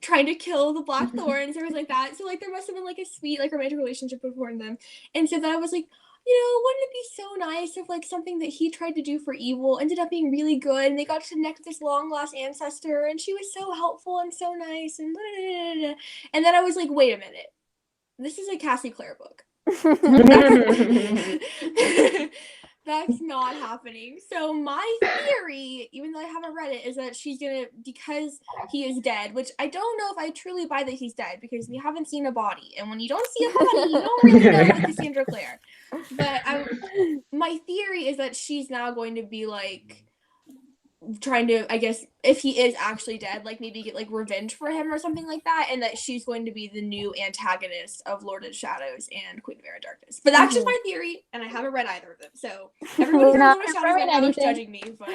Speaker 4: trying to kill the Blackthorns or things like that. So like there must have been like a sweet like romantic relationship between them. And so then I was like, wouldn't it be so nice if like something that he tried to do for evil ended up being really good, and they got to connect with this long lost ancestor, and she was so helpful and so nice, and and then I was like, wait a minute, this is a Cassie Clare book. That's not happening. So my theory, even though I haven't read it, is that she's gonna, because he is dead, which I don't know if I truly buy that he's dead, because we haven't seen a body, and when you don't see a body, you don't really know with Cassandra Clare. But my theory is that she's now going to be like trying to, I guess, if he is actually dead, like maybe get like revenge for him or something like that, and that she's going to be the new antagonist of Lord of Shadows and Queen of Air and Darkness. But that's just my theory, and I haven't read either of them, so everybody who's Lord of Shadows right now is judging me, but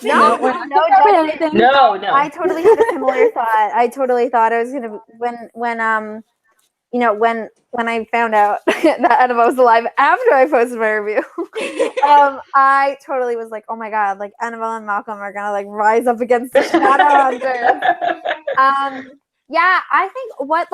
Speaker 2: No, I totally had a similar thought. I totally thought I was gonna when I found out that Annabelle was alive after I posted my review, I totally was like, oh my god, like Annabelle and Malcolm are gonna like rise up against the Shadowhunter. Yeah, I think what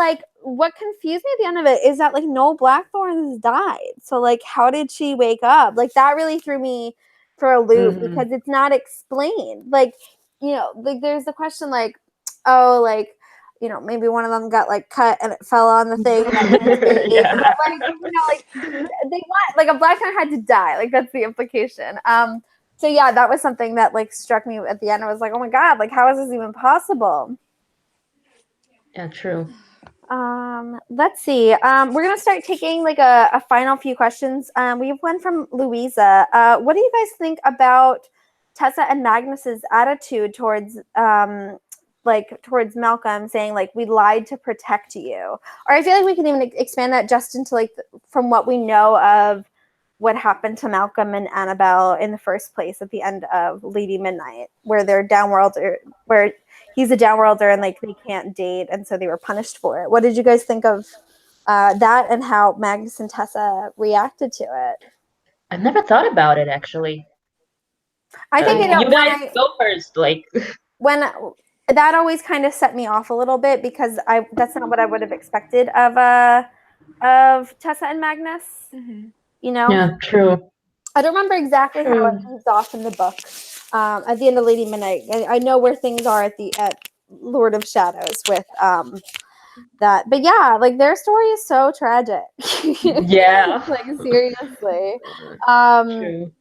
Speaker 2: confused me at the end of it is that like no Blackthorns died. So like how did she wake up? Like that really threw me for a loop because it's not explained. Like, like there's the question like, oh, like, maybe one of them got like cut and it fell on the thing.
Speaker 1: Yeah.
Speaker 2: But, like, they want like a Blackthorn had to die. Like that's the implication. So yeah, that was something that like struck me at the end. I was like, oh my god, like how is this even possible?
Speaker 1: Yeah, true.
Speaker 2: Let's see. We're gonna start taking like a final few questions. We have one from Louisa. What do you guys think about Tessa and Magnus's attitude towards Malcolm, saying like we lied to protect you? Or I feel like we can even expand that just into like from what we know of what happened to Malcolm and Annabelle in the first place at the end of Lady Midnight, where they're downworlder, where he's a downworlder and like they can't date, and so they were punished for it. What did you guys think of that and how Magnus and Tessa reacted to it?
Speaker 1: I've never thought about it actually.
Speaker 2: I think
Speaker 1: you guys go first. Like
Speaker 2: when that always kind of set me off a little bit because that's not what I would have expected of Tessa and Magnus.
Speaker 1: Yeah, true.
Speaker 2: I don't remember exactly how it leaves off in the book. At the end of Lady Midnight, I know where things are at Lord of Shadows with that, but yeah, like their story is so tragic.
Speaker 1: Yeah,
Speaker 2: like seriously.
Speaker 1: True.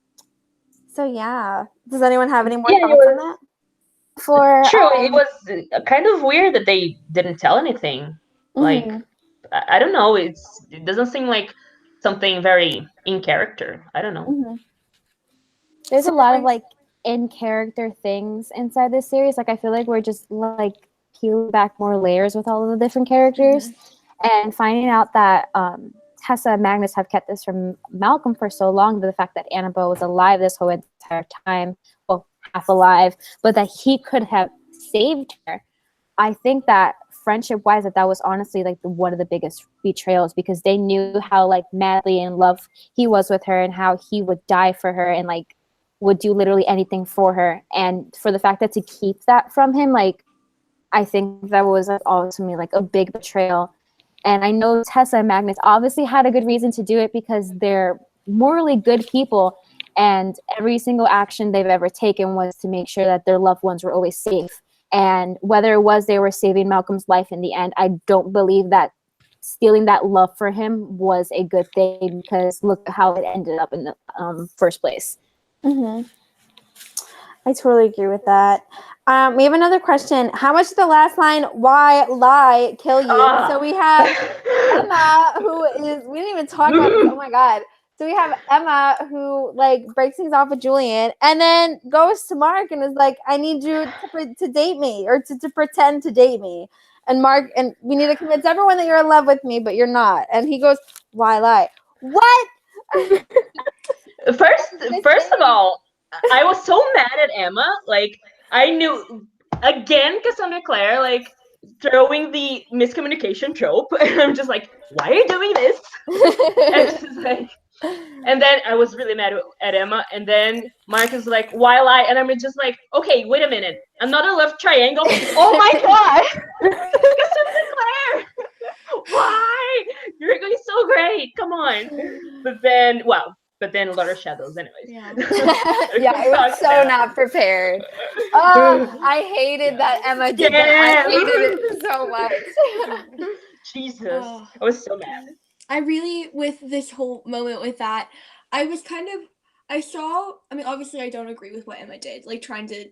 Speaker 2: So yeah, does anyone have any more thoughts on that?
Speaker 1: It was kind of weird that they didn't tell anything. Like I don't know. It doesn't seem like something very in character. I don't know.
Speaker 3: There's a lot of like in character things inside this series. Like I feel like we're just like peeling back more layers with all of the different characters, and finding out that Tessa and Magnus have kept this from Malcolm for so long, the fact that Annabelle was alive this whole entire time, well, half alive, but that he could have saved her. I think that friendship-wise, that was honestly like one of the biggest betrayals, because they knew how like madly in love he was with her and how he would die for her and like would do literally anything for her. And for the fact that to keep that from him, like I think that was like ultimately like a big betrayal. And I know Tessa and Magnus obviously had a good reason to do it because they're morally good people, and every single action they've ever taken was to make sure that their loved ones were always safe. And whether it was they were saving Malcolm's life in the end, I don't believe that stealing that love for him was a good thing, because look at how it ended up in the first place.
Speaker 2: I totally agree with that. We have another question. How much did the last line, why lie, kill you? So we have Emma, who is, we didn't even talk about this. Oh my God. So we have Emma, who like breaks things off with Julian and then goes to Mark and is like, I need you to date me, or to pretend to date me. And Mark, and we need to convince everyone that you're in love with me, but you're not. And he goes, why lie? What?
Speaker 1: First of all, I was so mad at Emma. Like, I knew, again, Cassandra Clare, like, throwing the miscommunication trope. And I'm just like, why are you doing this? And she's like, and then I was really mad at Emma. And then Mark is like, why lie? And I'm just like, okay, wait a minute. Another love triangle? Oh my God! Cassandra Clare! Why? You're going so great. Come on. But then a lot of shadows anyways.
Speaker 4: Yeah.
Speaker 2: Yeah, I was so not prepared. Oh, I hated that Emma did that. I hated it so much.
Speaker 1: Jesus. I was so mad.
Speaker 4: I really, with this whole moment with that, I was obviously I don't agree with what Emma did, like trying to,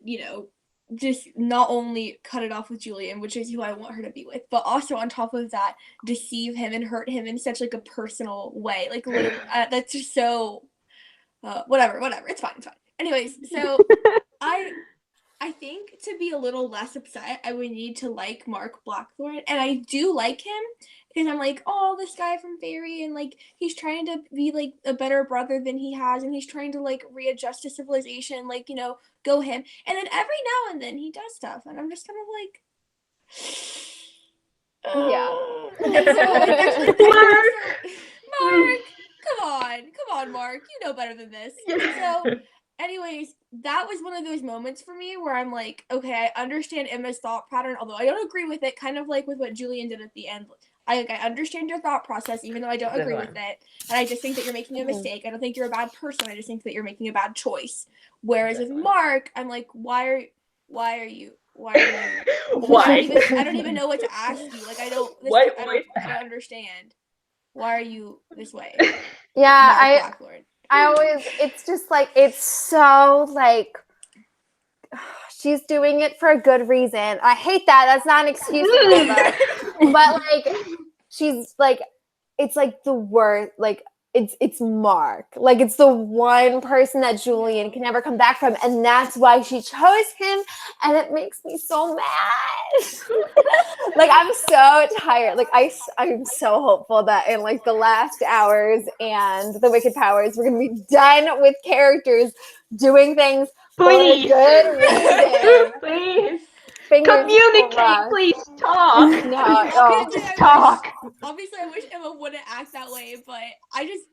Speaker 4: just not only cut it off with Julian, which is who I want her to be with, but also on top of that, deceive him and hurt him in such like a personal way. Like literally, that's just so, whatever, it's fine. Anyways, so I think to be a little less upset, I would need to like Mark Blackthorne, and I do like him because I'm like, oh, this guy from Fairy, and like he's trying to be like a better brother than he has, and he's trying to like readjust to civilization, like go him. And then every now and then he does stuff, and I'm just kind of like,
Speaker 2: yeah.
Speaker 4: And so, like, Mark, come on, Mark, you know better than this. So. Anyways, that was one of those moments for me where I'm like, okay, I understand Emma's thought pattern, although I don't agree with it, kind of like with what Julian did at the end. I understand your thought process, even though I don't agree with it. And I just think that you're making a mistake. I don't think you're a bad person. I just think that you're making a bad choice. Whereas with Mark, I'm like, why are you? Why? I don't even know what to ask you. Like, I don't understand. Why are you this way?
Speaker 2: Yeah, it's just like, it's so like, she's doing it for a good reason. I hate that. That's not an excuse for Emma. But like, she's like, it's like the worst, like, it's Mark. Like, it's the one person that Julian can never come back from. And that's why she chose him. And it makes me so mad. Like, I'm so tired. Like, I'm so hopeful that in like the last hours and the Wicked Powers, we're going to be done with characters doing things for a good reason.
Speaker 1: Please.
Speaker 2: Fingers
Speaker 1: Communicate,
Speaker 2: crossed.
Speaker 1: please talk.
Speaker 2: Just
Speaker 1: talk.
Speaker 4: Obviously, I wish Emma wouldn't act that way, but I just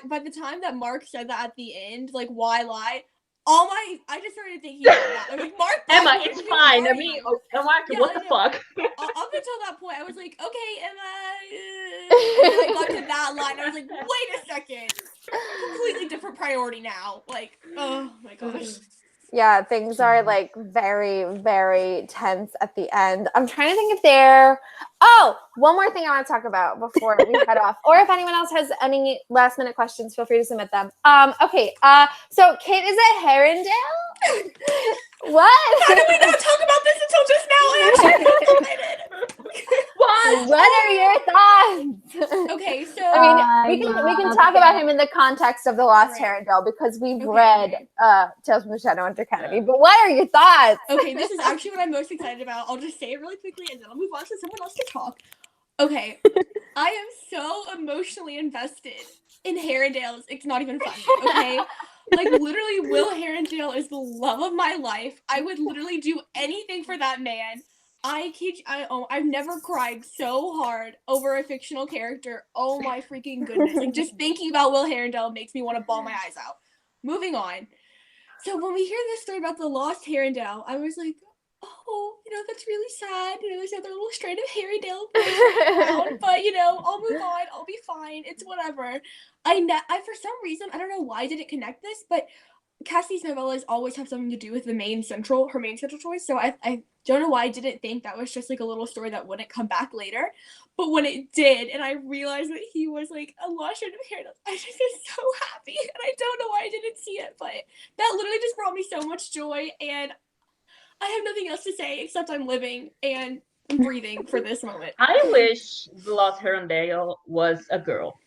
Speaker 4: by the time that Mark said that at the end, like, why lie? I just started thinking about that. I was like, Mark,
Speaker 1: Emma, it's fine. I mean, Mark, what the fuck?
Speaker 4: Up until that point, I was like, okay, Emma. And then I got to that line, I was like, wait a second, completely different priority now. Like, oh my gosh.
Speaker 2: Yeah, things are like very, very tense at the end. I'm trying to think one more thing I want to talk about before we head off. Or if anyone else has any last minute questions, feel free to submit them. Okay. So Kate is at Herondale? What?
Speaker 4: How did we not talk about this until just now? I actually feel excited.
Speaker 2: What are your thoughts?
Speaker 4: Okay, so
Speaker 2: I mean, we can talk about him in the context of the Lost Herondale because we've read Tales from the Shadowhunter Academy. But what are your thoughts?
Speaker 4: Okay, this is actually what I'm most excited about. I'll just say it really quickly and then I'll move on to someone else to talk. Okay, I am so emotionally invested in Herondale. It's not even funny, okay? Like, literally, Will Herondale is the love of my life. I would literally do anything for that man. I've never cried so hard over a fictional character. Oh my freaking goodness. Like, just thinking about Will Herondale makes me want to bawl my eyes out. Moving on. So when we hear this story about the Lost Herondale, I was like, oh, that's really sad. There's another little strain of Herondale around, but, I'll move on. I'll be fine. It's whatever. I for some reason, I don't know why I didn't connect this, but Cassie's novellas always have something to do with her main central choice. So I don't know why I didn't think that was just like a little story that wouldn't come back later. But when it did, and I realized that he was like a lost strain of Herondale, I just was so happy. And I don't know why I didn't see it, but that literally just brought me so much joy. And I have nothing else to say except I'm living and I'm breathing for this moment.
Speaker 1: I wish the Lost Herondale was a girl.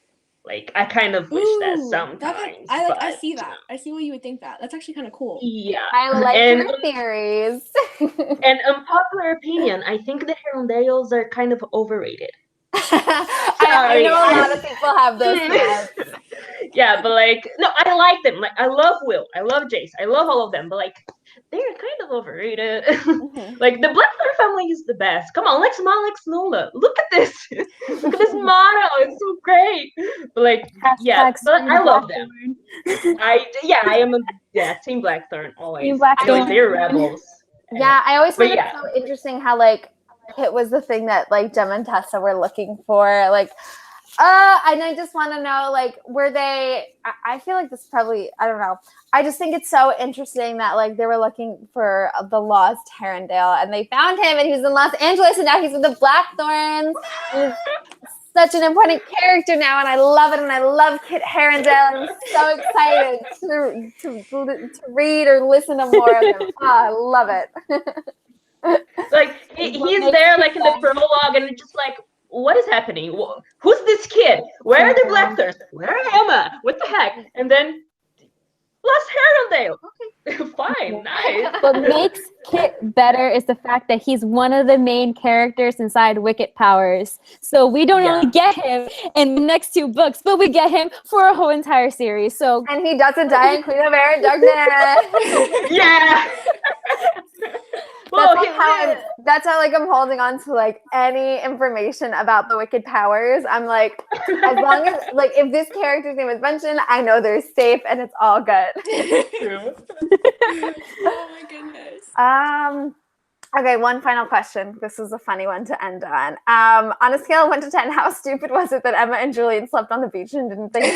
Speaker 1: Like, I kind of wish that sometimes.
Speaker 4: I
Speaker 1: but,
Speaker 4: see that. I see why you would think that. That's actually kind of cool.
Speaker 1: Yeah.
Speaker 2: I like your theories.
Speaker 1: And unpopular opinion, I think the Herondales are kind of overrated.
Speaker 2: I know a lot of people have this.
Speaker 1: Yeah, but like, no, I like them. Like, I love Will, I love Jace, I love all of them, but like, they're kind of overrated. Like, the Blackthorn family is the best. Come on, Lex Ma, Lex Nola. Look at this. Look at this motto. It's so great. But like, yeah, but I love them. I am Team Blackthorn always.
Speaker 3: Team Blackthorn.
Speaker 1: I know they're rebels.
Speaker 2: Yeah, I always find it so interesting how like Kit was the thing that like Gemma and Tessa were looking for. Like, and I just want to know, like, were they? I feel like this probably, I don't know. I just think it's so interesting that like they were looking for the Lost Herondale and they found him and he was in Los Angeles and now he's with the Blackthorns. He's such an important character now and I love it and I love Kit Herondale. I'm so excited to read or listen to more of him. I love it.
Speaker 1: Like, he's there like in the prologue and it's just like, what is happening? Who's this kid? Where are the Blackthorns? Where is Emma? What the heck? And then Lost Herondale. Okay, fine, nice.
Speaker 3: What makes Kit better is the fact that he's one of the main characters inside Wicked Powers. So we don't only get him in the next 2 books, but we get him for a whole entire series. So
Speaker 2: and he doesn't die in Queen of Air and Darkness.
Speaker 1: Yeah.
Speaker 2: That's how like I'm holding on to like any information about the Wicked Powers. I'm like, as long as like if this character's name is mentioned, I know they're safe and it's all good.
Speaker 4: Oh my goodness.
Speaker 2: Okay, one final question. This is a funny one to end on. On a scale of 1 to 10, how stupid was it that Emma and Julian slept on the beach and didn't think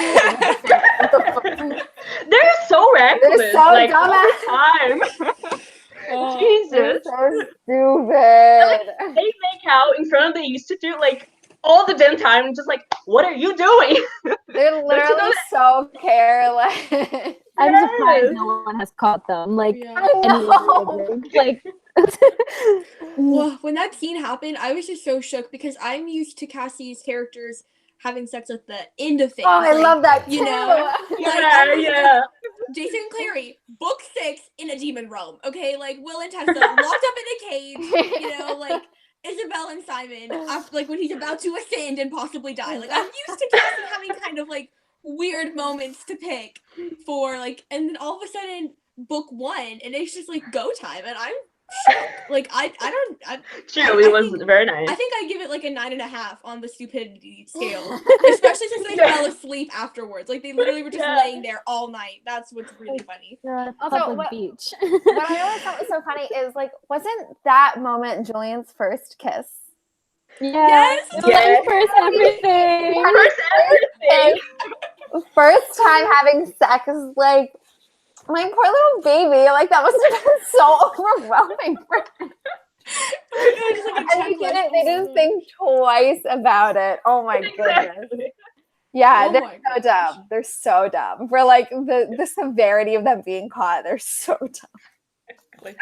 Speaker 1: they're so reckless.
Speaker 2: They're so
Speaker 1: like,
Speaker 2: dumb
Speaker 1: all the time. Jesus.
Speaker 2: So stupid.
Speaker 1: Like, they make out in front of the institute like all the damn time, just like, what are you doing?
Speaker 2: They're literally so careless.
Speaker 3: I'm surprised no one has caught them. Like, like.
Speaker 4: Well, when that scene happened, I was just so shook because I'm used to Cassie's characters having sex at the end of things.
Speaker 2: Oh, I love that too.
Speaker 4: You know,
Speaker 1: yeah.
Speaker 4: Jason and Clary, book 6 in a demon realm. Okay, like Will and Tessa locked up in a cage. You know, like Isabel and Simon, after, like when he's about to ascend and possibly die. Like I'm used to Cassie having kind of like weird moments to pick for like, and then all of a sudden book 1, and it's just like go time, and I'm shocked. Like I
Speaker 1: True, it was very nice.
Speaker 4: I think I give it like a 9.5 on the stupidity scale, especially since they fell asleep afterwards. Like they literally were just laying there all night. That's what's really funny.
Speaker 2: Also,
Speaker 3: beach.
Speaker 2: What I always thought was so funny is like, wasn't that moment Julian's first kiss?
Speaker 3: Yes. First everything.
Speaker 2: First time having sex, like. My poor little baby, like that must have been so overwhelming for him. And they didn't think twice about it. Oh my goodness. Yeah, they're so dumb. They're so dumb. For like the severity of them being caught, they're so dumb.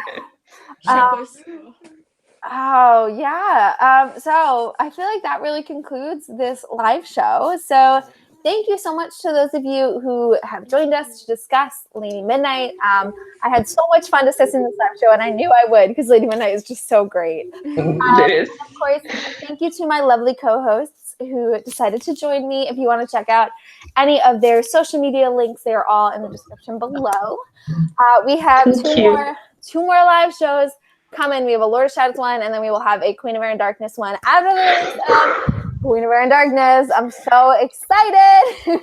Speaker 2: Oh yeah. So I feel like that really concludes this live show. So thank you so much to those of you who have joined us to discuss Lady Midnight. I had so much fun discussing this live show, and I knew I would because Lady Midnight is just so great.
Speaker 1: It is.
Speaker 2: Of course, thank you to my lovely co-hosts who decided to join me. If you want to check out any of their social media links, they are all in the description below. We have two more live shows coming. We have a Lord of Shadows one, and then we will have a Queen of Air and Darkness one after this. Queen of Air and Darkness. I'm so excited.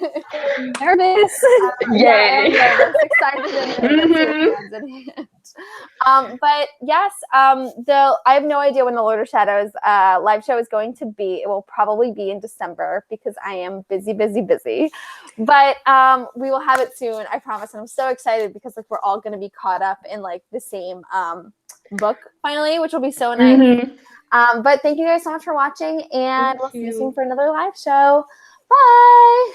Speaker 3: Nervous.
Speaker 1: Yay.
Speaker 2: Excited. But yes, I have no idea when the Lord of Shadows live show is going to be. It will probably be in December because I am busy. But we will have it soon, I promise. And I'm so excited because like we're all going to be caught up in like the same book finally, which will be so nice. But thank you guys so much for watching, and we'll see you soon for another live show. Bye.